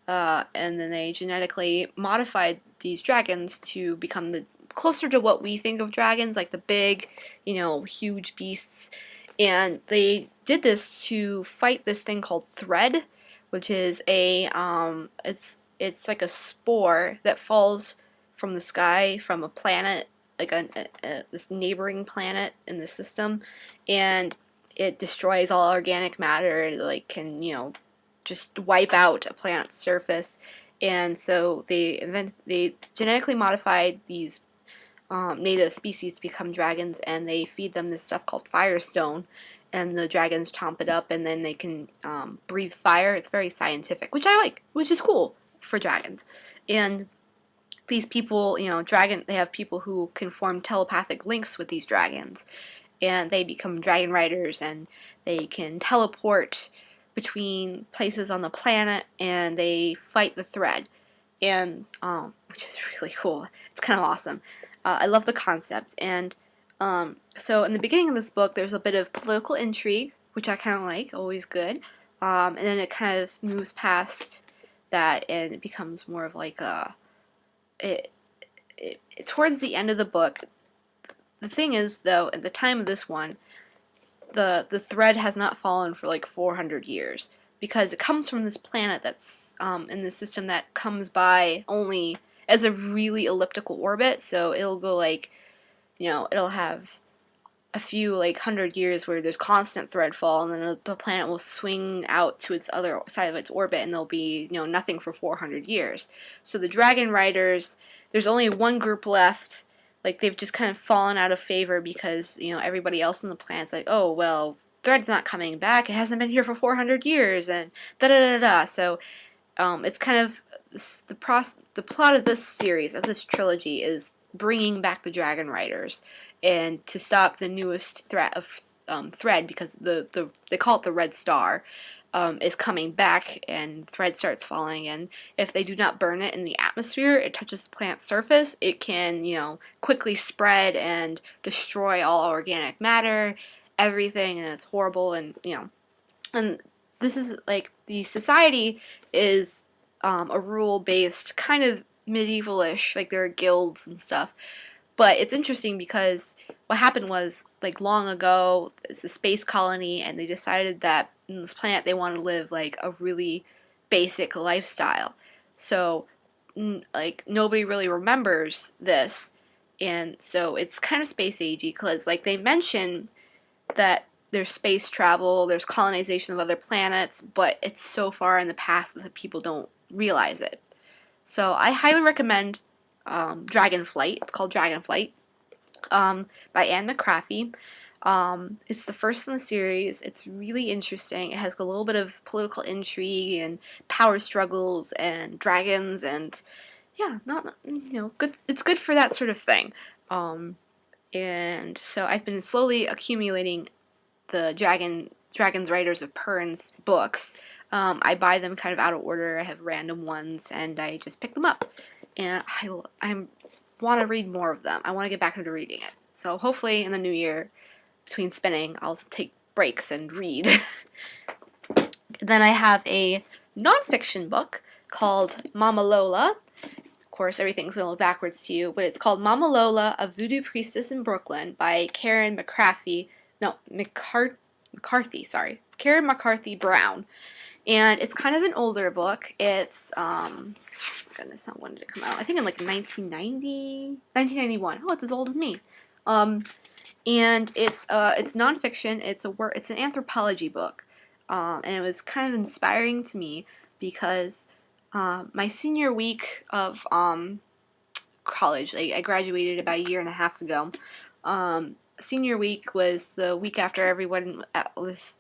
and then they genetically modified these dragons to become the closer to what we think of dragons, like the big, you know, huge beasts. And they did this to fight this thing called thread, which is it's like a spore that falls from the sky from a planet, like this neighboring planet in the system, and it destroys all organic matter. It like can, you know, just wipe out a planet's surface. And so they genetically modified these native species to become dragons, and they feed them this stuff called firestone, and the dragons chomp it up, and then they can breathe fire. It's very scientific, which I like, which is cool for dragons. And these people, you know, they have people who can form telepathic links with these dragons, and they become dragon riders, and they can teleport between places on the planet, and they fight the thread, and which is really cool. It's kind of awesome. I love the concept. And so in the beginning of this book, there's a bit of political intrigue, which I kind of like, always good. And then it kind of moves past that, and it becomes more of like towards the end of the book. The thing is, though, at the time of this one, the thread has not fallen for like 400 years, because it comes from this planet that's in the system that comes by only as a really elliptical orbit. So it'll go like, you know, it'll have a few like 100 years where there's constant thread fall, and then the planet will swing out to its other side of its orbit, and there'll be, you know, nothing for 400 years. So the dragon riders, there's only one group left. Like, they've just kind of fallen out of favor because, you know, everybody else on the planet's like, oh, well, thread's not coming back. It hasn't been here for 400 years, and da-da-da-da. So it's kind of the plot of this series, of this trilogy, is bringing back the dragon riders, and to stop the newest threat of thread, because they call it the Red Star, is coming back, and thread starts falling, and if they do not burn it in the atmosphere, it touches the planet's surface, it can, you know, quickly spread and destroy all organic matter, everything, and it's horrible. And, you know, and this is like, the society is a rule-based, kind of medieval-ish, like there are guilds and stuff. But it's interesting because what happened was, like, long ago, it's a space colony, and they decided that in this planet they want to live like a really basic lifestyle. So like, nobody really remembers this, and so it's kind of space agey, because like they mention that there's space travel, there's colonization of other planets, but it's so far in the past that people don't realize it. So I highly recommend Dragonflight. It's called Dragonflight, by Anne McCraffy. It's the first in the series. It's really interesting. It has a little bit of political intrigue and power struggles and dragons, and yeah, not, you know, good. It's good for that sort of thing. And so I've been slowly accumulating the Dragons Riders of Pern's books. I buy them kind of out of order. I have random ones, and I just pick them up. And I want to read more of them. I want to get back into reading it. So hopefully in the new year, between spinning, I'll take breaks and read. Then I have a nonfiction book called Mama Lola. Of course, everything's going to look backwards to you, but it's called Mama Lola, A Voodoo Priestess in Brooklyn by Karen McCarthy Karen McCarthy Brown. And it's kind of an older book. It's, goodness, when did it come out? I think in like 1991. Oh, it's as old as me. And it's nonfiction. It's an anthropology book. And it was kind of inspiring to me because, my senior week of, college, like I graduated about a year and a half ago, senior week was the week after everyone was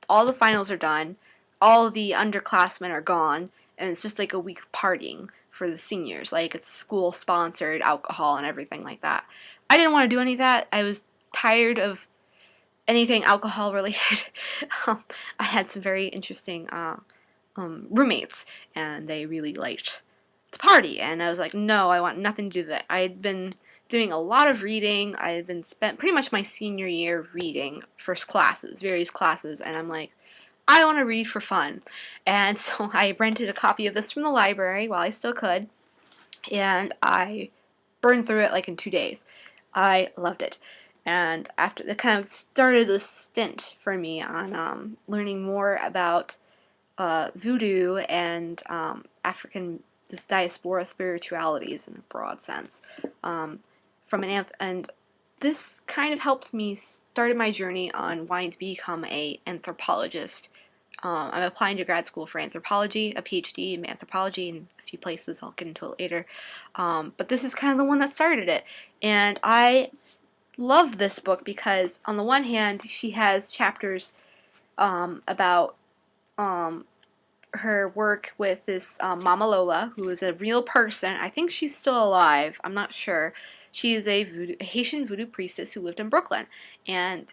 all the finals are done, all the underclassmen are gone, and it's just like a week of partying for the seniors. Like, it's school sponsored alcohol and everything like that. I didn't want to do any of that. I was tired of anything alcohol related. I had some very interesting roommates, and they really liked to party, and I was like, no, I want nothing to do with that. I had been doing a lot of reading. I had been spent pretty much my senior year reading various classes, and I'm like, I want to read for fun. And so I rented a copy of this from the library while I still could, and I burned through it like in 2 days. I loved it. And after that kind of started this stint for me on learning more about voodoo and African diaspora spiritualities in a broad sense. And this kind of helped me started my journey on wanting to become an anthropologist. I'm applying to grad school for anthropology, a PhD in anthropology in a few places. I'll get into it later. But this is kind of the one that started it. And I love this book because, on the one hand, she has chapters about her work with this Mama Lola, who is a real person. I think she's still alive. I'm not sure. She is a Haitian voodoo priestess who lived in Brooklyn. And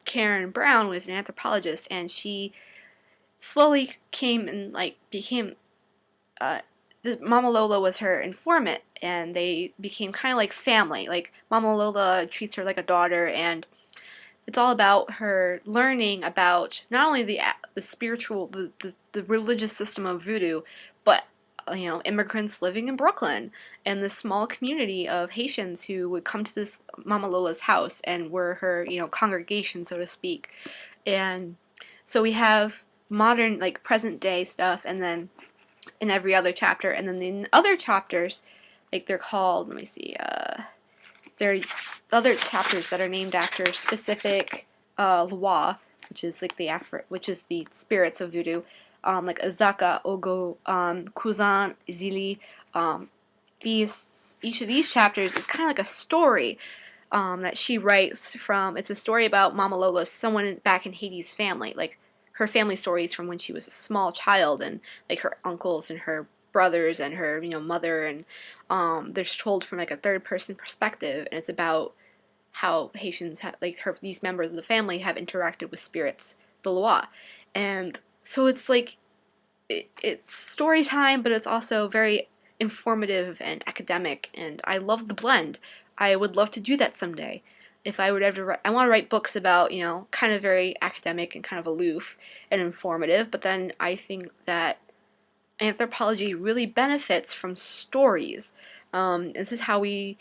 Karen Brown was an anthropologist, and she slowly came and became Mama Lola was her informant, and they became kind of like family. Like, Mama Lola treats her like a daughter, and it's all about her learning about not only the spiritual, the religious system of voodoo, but immigrants living in Brooklyn and this small community of Haitians who would come to this Mama Lola's house and were her congregation, so to speak. And so we have modern, like, present day stuff, and then in every other chapter, and then in other chapters, like, they're called, let me see, there are other chapters that are named after specific lwa, which is like which is the spirits of voodoo, like Azaka, Ogo, Kuzan, Zili. Each of these chapters is kind of like a story that she writes from. It's a story about Mama Lola, someone back in Haiti's family, like her family stories from when she was a small child, and like her uncles and her brothers and her mother, and they're told from like a third person perspective, and it's about how Haitians have, like, these members of the family have interacted with spirits, the Loa. And so it's like it's story time, but it's also very informative and academic, and I love the blend. I would love to do that someday. If I would ever, I want to write books about, kind of very academic and kind of aloof and informative, but then I think that anthropology really benefits from stories. This is how we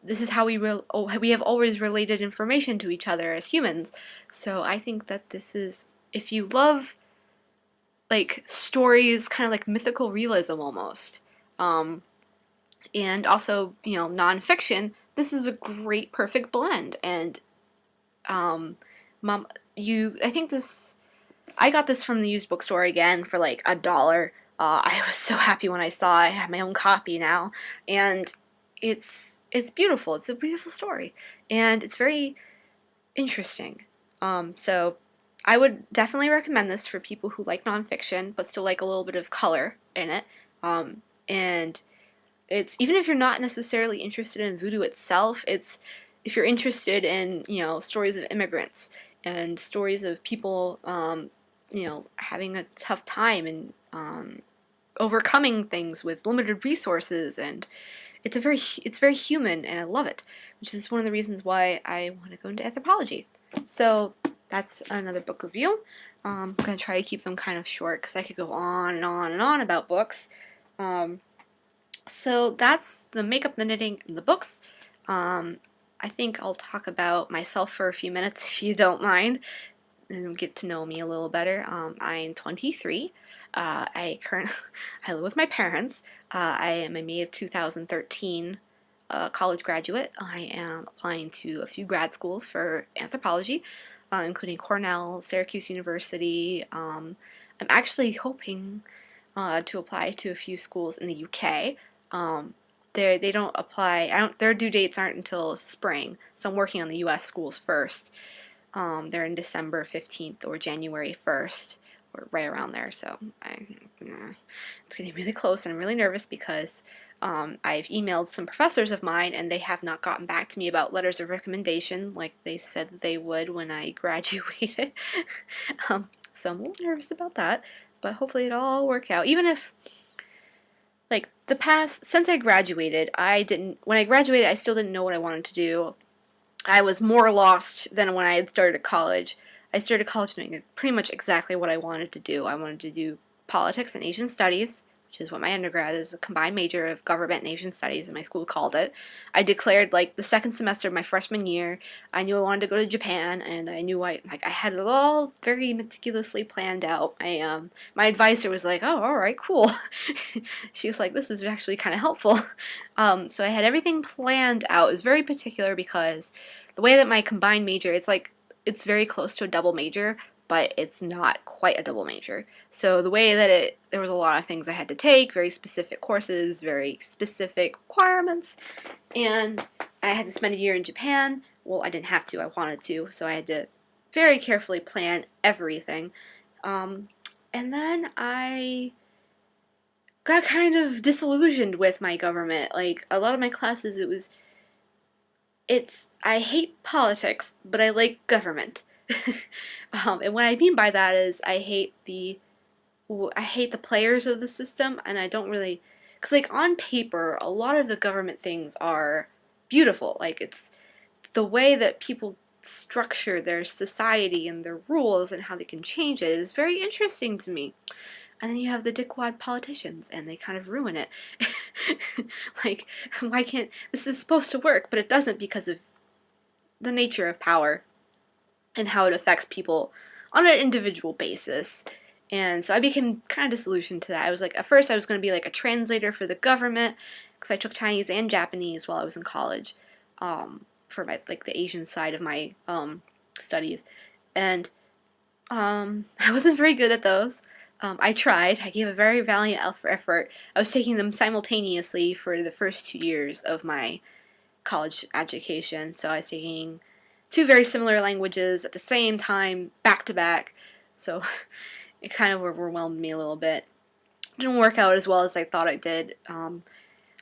have always related information to each other as humans. So I think that this is, if you love like stories, kind of like mythical realism almost, and also nonfiction, this is a great perfect blend. And I got this from the used bookstore again for like $1. I was so happy when I saw I have my own copy now, and it's beautiful. It's a beautiful story, and it's very interesting. So I would definitely recommend this for people who like nonfiction but still like a little bit of color in it. And it's, even if you're not necessarily interested in voodoo itself, it's, if you're interested in stories of immigrants and stories of people having a tough time and overcoming things with limited resources, and it's very human, and I love it, which is one of the reasons why I want to go into anthropology. So that's another book review. I'm going to try to keep them kind of short because I could go on and on and on about books. So that's the makeup, the knitting, and the books. I think I'll talk about myself for a few minutes if you don't mind, and get to know me a little better. I'm 23. I live with my parents. I am a May of 2013 college graduate. I am applying to a few grad schools for anthropology, including Cornell, Syracuse University. I'm actually hoping to apply to a few schools in the UK, they don't apply. Their due dates aren't until spring. So I'm working on the U.S. schools first. They're in December 15th or January 1st, or right around there. So it's getting really close, and I'm really nervous because I've emailed some professors of mine, and they have not gotten back to me about letters of recommendation like they said that they would when I graduated. So I'm a little nervous about that, but hopefully it'll all work out. Even if, like, since I graduated, when I graduated, I still didn't know what I wanted to do. I was more lost than when I had started college. I started college knowing pretty much exactly what I wanted to do. I wanted to do politics and Asian studies, which is what my undergrad is, a combined major of government and Asian studies, as my school called it. I declared, like, the second semester of my freshman year, I knew I wanted to go to Japan, and I knew I had it all very meticulously planned out. My advisor was like, oh, all right, cool. She was like, this is actually kind of helpful. So I had everything planned out. It was very particular because the way that my combined major, it's very close to a double major, but it's not quite a double major. So the way that there was a lot of things I had to take, very specific courses, very specific requirements, and I had to spend a year in Japan. Well, I didn't have to, I wanted to, so I had to very carefully plan everything. And then I got kind of disillusioned with my government. Like, a lot of my classes, I hate politics, but I like government. And what I mean by that is I hate the players of the system, and I don't really, because, like, on paper, a lot of the government things are beautiful. Like, it's the way that people structure their society and their rules and how they can change it is very interesting to me. And then you have the dickwad politicians, and they kind of ruin it. Like, why can't, this is supposed to work, but it doesn't because of the nature of power and how it affects people on an individual basis. And so I became kind of disillusioned to that. I was like, at first I was going to be like a translator for the government, because I took Chinese and Japanese while I was in college, for my, like, the Asian side of my studies. And I wasn't very good at those. I tried. I gave a very valiant effort. I was taking them simultaneously for the first 2 years of my college education. So I was taking two very similar languages at the same time, back to back. So it kind of overwhelmed me a little bit. It didn't work out as well as I thought it did.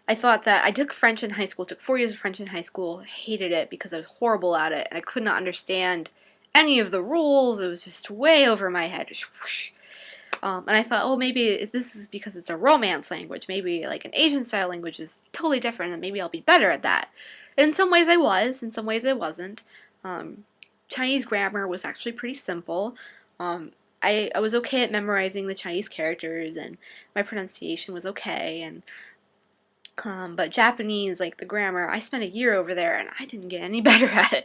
I thought that I took French in high school, took 4 years of French in high school, hated it because I was horrible at it, and I could not understand any of the rules. It was just way over my head. And I thought, oh, maybe this is because it's a Romance language. Maybe, like, an Asian style language is totally different, and maybe I'll be better at that. And in some ways I was, in some ways I wasn't. Chinese grammar was actually pretty simple. I was okay at memorizing the Chinese characters, and my pronunciation was okay, and but Japanese, like the grammar, I spent a year over there, and I didn't get any better at it.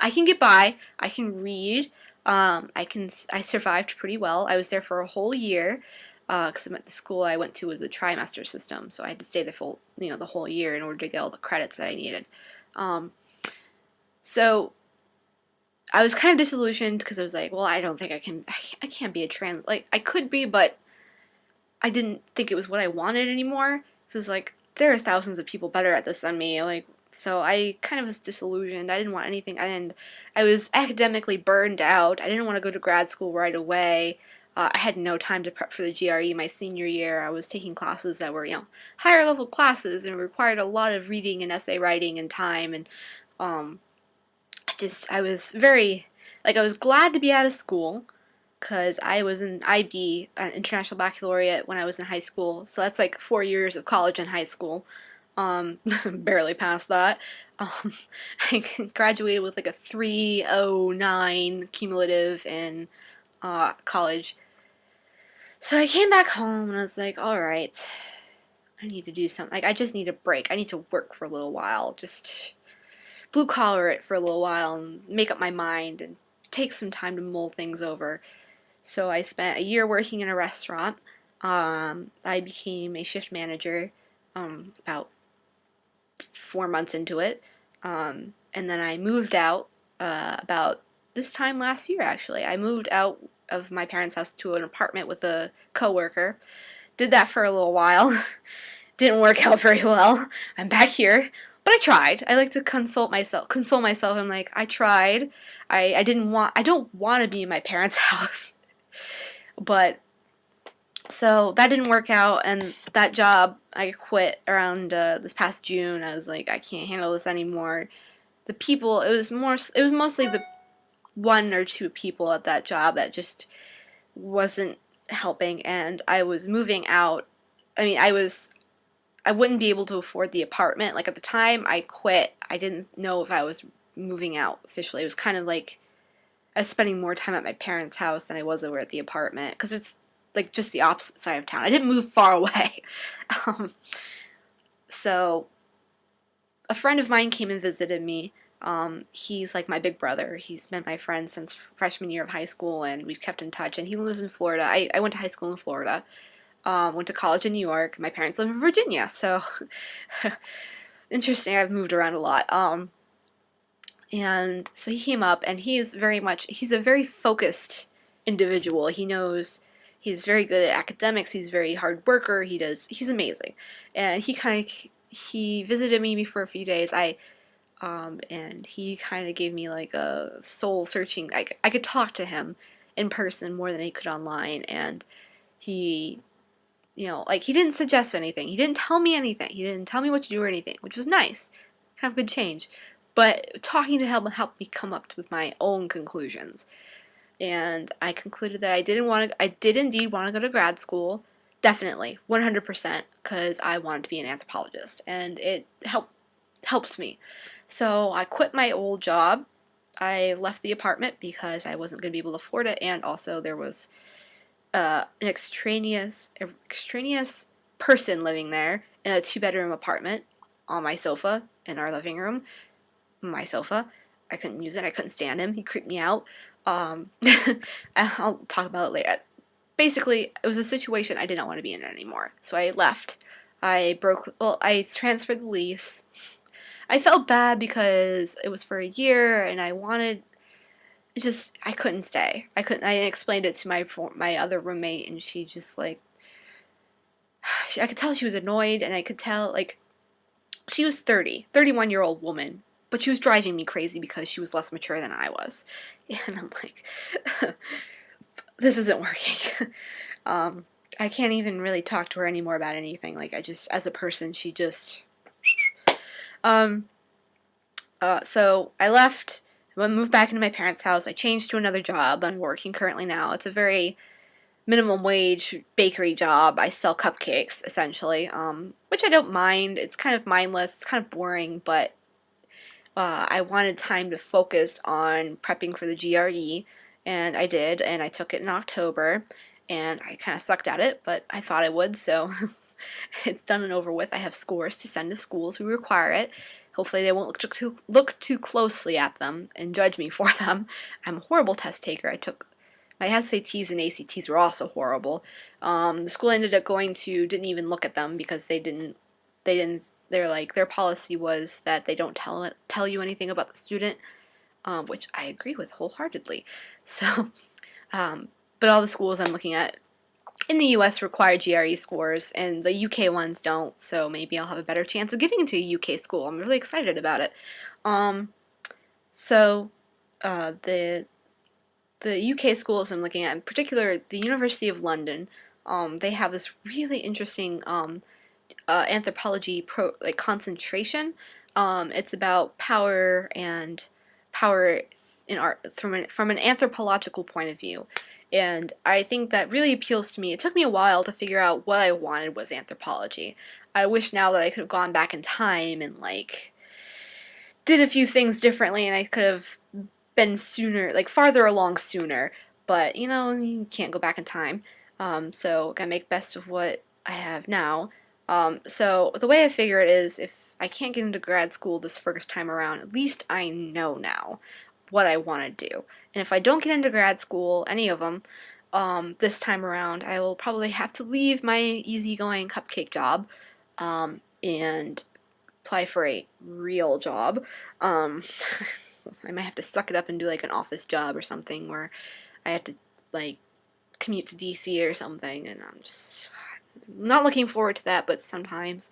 I can get by. I can read. I survived pretty well. I was there for a whole year, because the school I went to was a trimester system, so I had to stay the whole year in order to get all the credits that I needed. So I was kind of disillusioned because I was like, well, I don't think I can't be like, I could be, but I didn't think it was what I wanted anymore. So it's like, there are thousands of people better at this than me, like, so I kind of was disillusioned. I didn't want anything, I was academically burned out. I didn't want to go to grad school right away. I had no time to prep for the GRE my senior year. I was taking classes that were, higher level classes and required a lot of reading and essay writing and time, and I was very, like, I was glad to be out of school, because I was an IB, an International Baccalaureate, when I was in high school, so that's like 4 years of college and high school. Barely passed that. I graduated with like a 3.09 cumulative in college. So I came back home and I was like, alright, I need to do something. Like, I just need a break. I need to work for a little while. Just blue collar it for a little while and make up my mind and take some time to mull things over. So I spent a year working in a restaurant. I became a shift manager about 4 months into it. And then I moved out about this time last year, actually. I moved out of my parents' house to an apartment with a coworker. Did that for a little while. Didn't work out very well. I'm back here. But I tried. I like to console myself. I'm like, I tried. I don't want to be in my parents' house. But so that didn't work out, and that job I quit around this past June. I was like, I can't handle this anymore. The people, it was mostly the one or two people at that job that just wasn't helping, and I was moving out. I mean, I wouldn't be able to afford the apartment. Like, at the time I quit, I didn't know if I was moving out officially. It was kind of like I was spending more time at my parents' house than I was over at the apartment, because it's like just the opposite side of town. I didn't move far away. um, so a friend of mine came and visited me. He's like my big brother. He's been my friend since freshman year of high school, and we've kept in touch. And he lives in Florida. I went to high school in Florida. Went to college in New York. My parents live in Virginia, so interesting. I've moved around a lot. And so he came up, and he's a very focused individual. He's very good at academics. He's a very hard worker. He's amazing. And he visited me for a few days. And he kind of gave me like a soul searching. I could talk to him in person more than I could online, and he, like, he didn't suggest anything. He didn't tell me anything. He didn't tell me what to do or anything, which was nice. Kind of good change. But talking to him helped me come up with my own conclusions. And I concluded that I did indeed want to go to grad school. Definitely, 100%, because I wanted to be an anthropologist. And it helped me. So I quit my old job. I left the apartment because I wasn't going to be able to afford it, and also there was an extraneous person living there in a 2-bedroom apartment on my sofa in our living room. My sofa. I couldn't use it. I couldn't stand him. He creeped me out. I'll talk about it later. Basically, it was a situation I did not want to be in anymore. So I left. I transferred the lease. I felt bad because it was for a year, and I couldn't stay. I explained it to my other roommate, and she just like, I could tell she was annoyed, and I could tell, like, she was 31-year-old woman, but she was driving me crazy because she was less mature than I was. And I'm like, this isn't working. I can't even really talk to her anymore about anything. Like, as a person, she just, so I left, I moved back into my parents' house. I changed to another job that I'm working currently now. It's a very minimum wage bakery job. I sell cupcakes, essentially, which I don't mind. It's kind of mindless. It's kind of boring, but I wanted time to focus on prepping for the GRE, and I did, and I took it in October, and I kind of sucked at it, but I thought I would, so it's done and over with. I have scores to send to schools who require it. Hopefully they won't look too closely at them and judge me for them. I'm a horrible test taker. My SATs and ACTs were also horrible. The school I ended up going to didn't even look at them because their policy was that they don't tell you anything about the student, which I agree with wholeheartedly. So, but all the schools I'm looking at in the U.S. require GRE scores, and the UK ones don't, so maybe I'll have a better chance of getting into a UK school. I'm really excited about it. The UK schools I'm looking at, in particular the University of London, they have this really interesting anthropology concentration. It's about power in art from an anthropological point of view. And I think that really appeals to me. It took me a while to figure out what I wanted was anthropology. I wish now that I could have gone back in time and, like, did a few things differently, and I could have been farther along sooner. But, you can't go back in time. So gotta make best of what I have now. So the way I figure it is, if I can't get into grad school this first time around, at least I know now what I want to do. And if I don't get into grad school, any of them, this time around, I will probably have to leave my easygoing cupcake job, and apply for a real job. I might have to suck it up and do like an office job or something where I have to like commute to DC or something, and not looking forward to that, but sometimes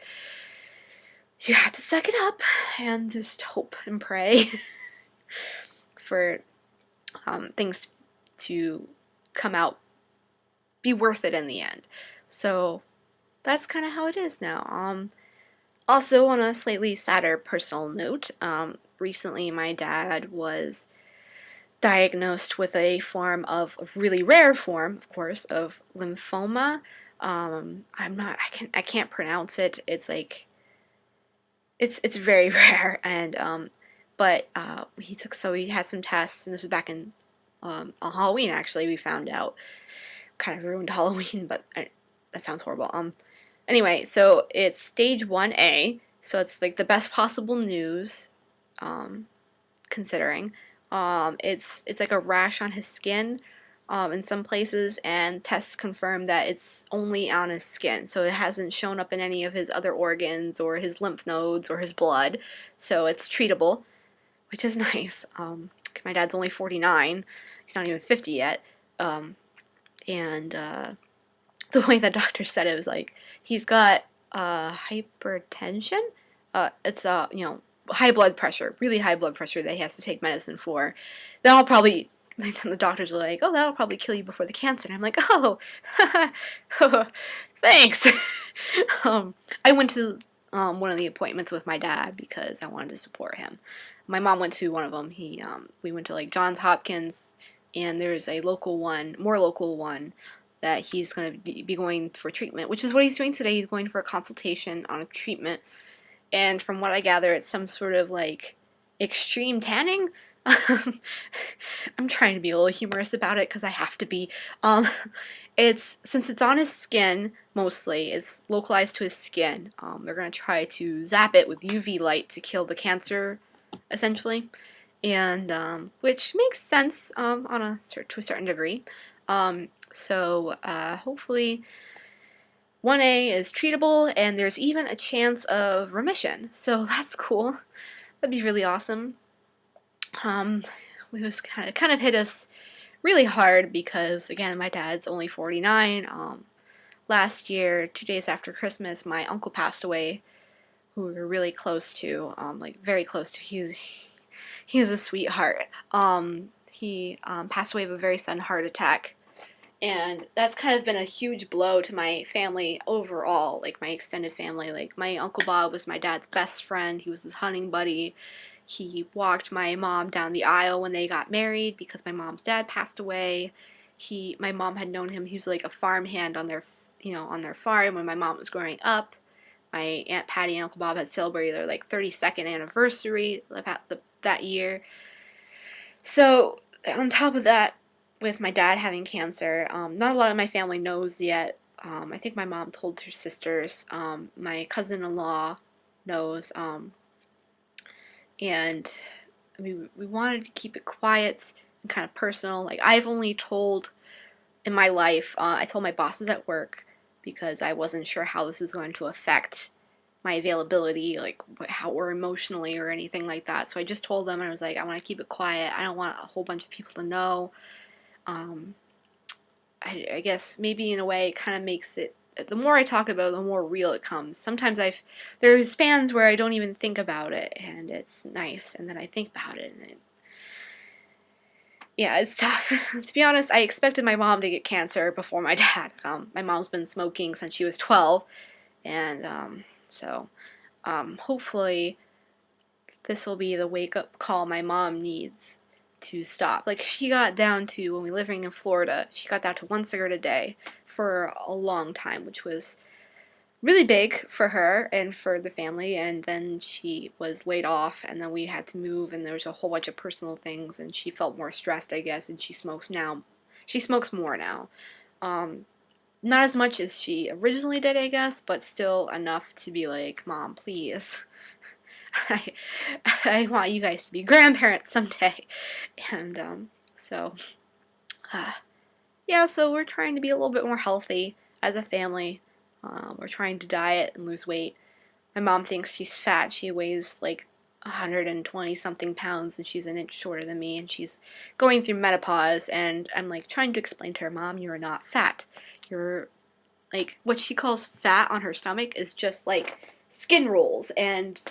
you have to suck it up and just hope and pray for things to come out, be worth it in the end. So that's kind of how it is now. Also, on a slightly sadder personal note, recently my dad was diagnosed with a really rare form, of course, of lymphoma. I can't pronounce it. It's like, it's very rare, and but he had some tests, and this was back in on Halloween. Actually, we found out. Kind of ruined Halloween, but that sounds horrible. Anyway, so it's stage 1A, so it's like the best possible news, considering. It's like a rash on his skin, in some places, and tests confirm that it's only on his skin, so it hasn't shown up in any of his other organs or his lymph nodes or his blood, so it's treatable, which is nice. My dad's only 49, he's not even 50 yet, and the way the doctor said it was like, he's got hypertension, it's high blood pressure, really high blood pressure that he has to take medicine for. That'll probably, the doctors are like, oh, that'll probably kill you before the cancer. And I'm like, oh, thanks. I went to one of the appointments with my dad because I wanted to support him. My mom went to one of them. We went to like Johns Hopkins, and there's a more local one that he's going to be going for treatment, which is what he's doing today. He's going for a consultation on a treatment. And from what I gather, it's some sort of like extreme tanning. I'm trying to be a little humorous about it because I have to be. Since it's on his skin mostly, it's localized to his skin. They're gonna try to zap it with UV light to kill the cancer, essentially, and which makes sense to a certain degree. So hopefully 1A is treatable, and there's even a chance of remission, so that's cool. That'd be really awesome. It was kind of hit us really hard because, again, my dad's only 49. Last year, 2 days after Christmas, my uncle passed away, who we were really close to, like very close to. He was a sweetheart. He passed away of a very sudden heart attack. And that's kind of been a huge blow to my family overall, like my extended family. Like, my Uncle Bob was my dad's best friend. He was his hunting buddy. He walked my mom down the aisle when they got married because my mom's dad passed away. My mom had known him. He was like a farmhand on their farm when my mom was growing up. My Aunt Patty and Uncle Bob had celebrated their like 32nd anniversary that year. So on top of that, with my dad having cancer, not a lot of my family knows yet. I think my mom told her sisters. My cousin-in-law knows. And we wanted to keep it quiet and kind of personal. Like, I've only told in my life, I told my bosses at work because I wasn't sure how this is going to affect my availability, like how or emotionally or anything like that. So I just told them, and I was like, I want to keep it quiet. I don't want a whole bunch of people to know. I guess maybe in a way it kind of makes it, the more I talk about it, the more real it comes. Sometimes there's spans where I don't even think about it, and it's nice, and then I think about it, and yeah, it's tough. To be honest, I expected my mom to get cancer before my dad. My mom's been smoking since she was 12, and so hopefully this will be the wake-up call my mom needs to stop. Like, she got down to, when we were living in Florida, she got down to 1 cigarette a day for a long time, which was really big for her and for the family, and then she was laid off, and then we had to move, and there was a whole bunch of personal things, and she felt more stressed, I guess, and she smokes now. She smokes more now. Not as much as she originally did, I guess, but still enough to be like, Mom, please. I want you guys to be grandparents someday. And yeah, so we're trying to be a little bit more healthy as a family. We're trying to diet and lose weight. My mom thinks she's fat. She weighs like 120 something pounds, and she's an inch shorter than me, and she's going through menopause, and I'm like trying to explain to her, Mom, you're not fat. You're like, what she calls fat on her stomach is just, like, skin rolls and,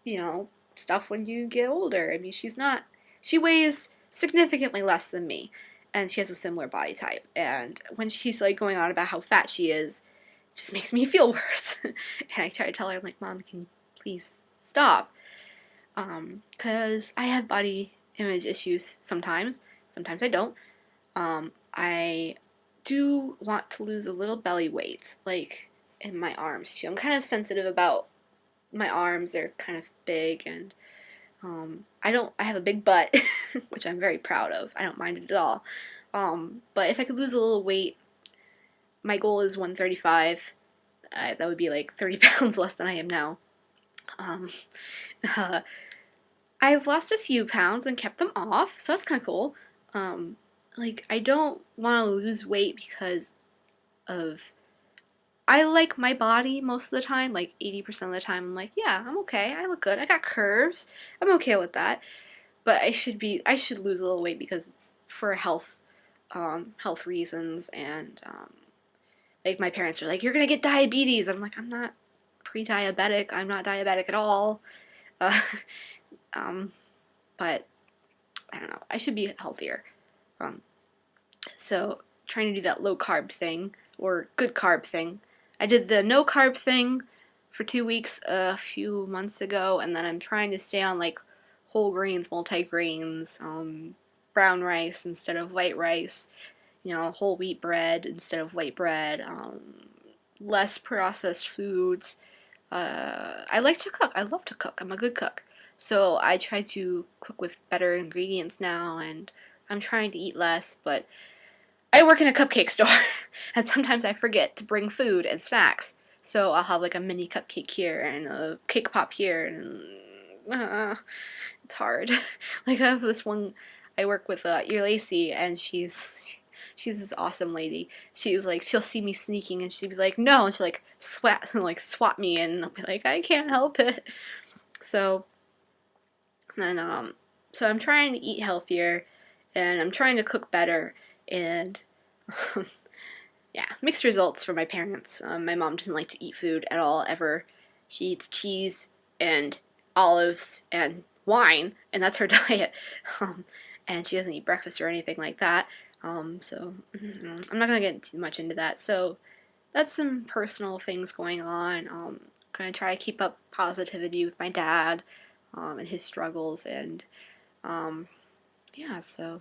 you know, stuff when you get older. I mean, she weighs significantly less than me, and she has a similar body type. And when she's, like, going on about how fat she is, it just makes me feel worse. And I try to tell her, I'm like, Mom, can you please stop? Because I have body image issues sometimes. Sometimes I don't. I do want to lose a little belly weight, like in my arms too. I'm kind of sensitive about my arms. They're kind of big, and I have a big butt, which I'm very proud of. I don't mind it at all. But if I could lose a little weight, my goal is 135. That would be like 30 pounds less than I am now. Uh, I've lost a few pounds and kept them off, so that's kind of cool. Like, I don't want to lose weight because of... I like my body most of the time, like 80% of the time. I'm like, yeah, I'm okay. I look good. I got curves. I'm okay with that. But I should lose a little weight because it's for health reasons. And, like, my parents are like, you're going to get diabetes. I'm like, I'm not pre-diabetic. I'm not diabetic at all. But I don't know. I should be healthier. So trying to do that low carb thing or good carb thing. I did the no carb thing for 2 weeks a few months ago, and then I'm trying to stay on like whole grains, multi-grains, brown rice instead of white rice, you know, whole wheat bread instead of white bread, less processed foods. I like to cook. I love to cook. I'm a good cook. So I try to cook with better ingredients now, and I'm trying to eat less, but I work in a cupcake store, and sometimes I forget to bring food and snacks. So I'll have like a mini cupcake here and a cake pop here, and it's hard. Like, I have this one, I work with Lacey, and she's this awesome lady. She's like, she'll see me sneaking, and she'll be like, no, and she'll like swat me, and I'll be like, I can't help it. So then so I'm trying to eat healthier, and I'm trying to cook better, and yeah, mixed results for my parents. My mom doesn't like to eat food at all, ever. She eats cheese and olives and wine, and that's her diet. And she doesn't eat breakfast or anything like that. So I'm not gonna get too much into that. So that's some personal things going on. Gonna try to keep up positivity with my dad, and his struggles, and yeah, so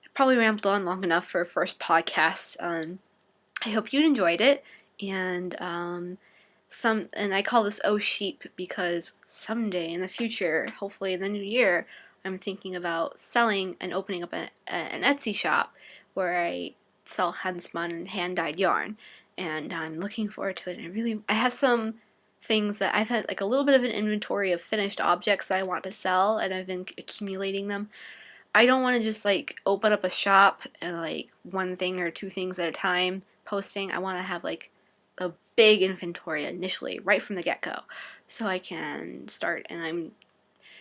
I probably rambled on long enough for a first podcast. I hope you enjoyed it, and I call this OhSheep because someday in the future, hopefully in the new year, I'm thinking about selling and opening up an Etsy shop where I sell handspun and hand-dyed yarn, and I'm looking forward to it. And I have some things that I've had like a little bit of an inventory of finished objects that I want to sell, and I've been accumulating them. I don't want to just like open up a shop and like one thing or two things at a time posting. I want to have like a big inventory initially, right from the get-go, so I can start. And I'm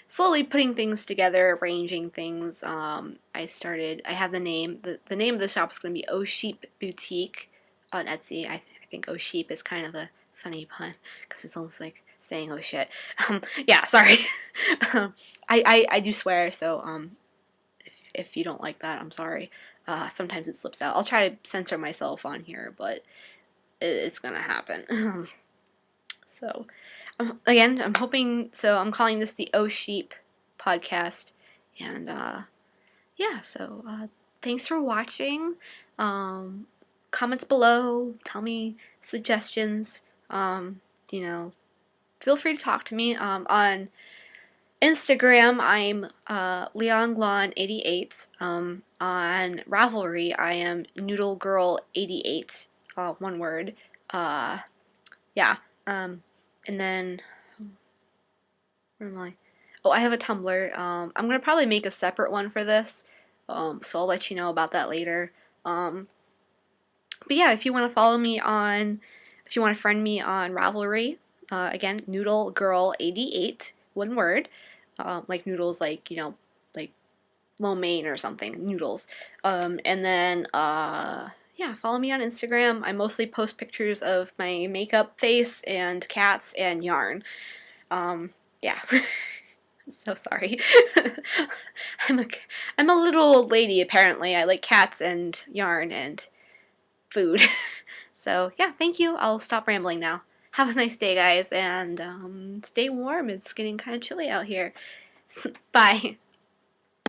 slowly putting things together, arranging things. I have the name. The name of the shop is going to be OhSheep Boutique on Etsy. I think OhSheep is kind of a funny pun because it's almost like saying oh shit. Yeah, sorry. I do swear, so if you don't like that, I'm sorry. Sometimes it slips out. I'll try to censor myself on here, but it's gonna happen. So, again, I'm hoping, so I'm calling this the OhSheep podcast, and yeah, so thanks for watching. Comments below, tell me suggestions, you know, feel free to talk to me. On Instagram, I'm LeonGlon88. On Ravelry, I am NoodleGirl88, one word. Yeah. And then, where am I? Oh, I have a Tumblr. I'm gonna probably make a separate one for this, so I'll let you know about that later. But yeah, if you want to follow me if you want to friend me on Ravelry, again, NoodleGirl88, one word, like noodles, like, you know, like lo mein or something, noodles. And then, yeah, follow me on Instagram. I mostly post pictures of my makeup face and cats and yarn. Yeah. I'm so sorry. I'm a, I'm a little old lady, apparently. I like cats and yarn and food. So, yeah, thank you. I'll stop rambling now. Have a nice day, guys, and stay warm. It's getting kind of chilly out here. Bye.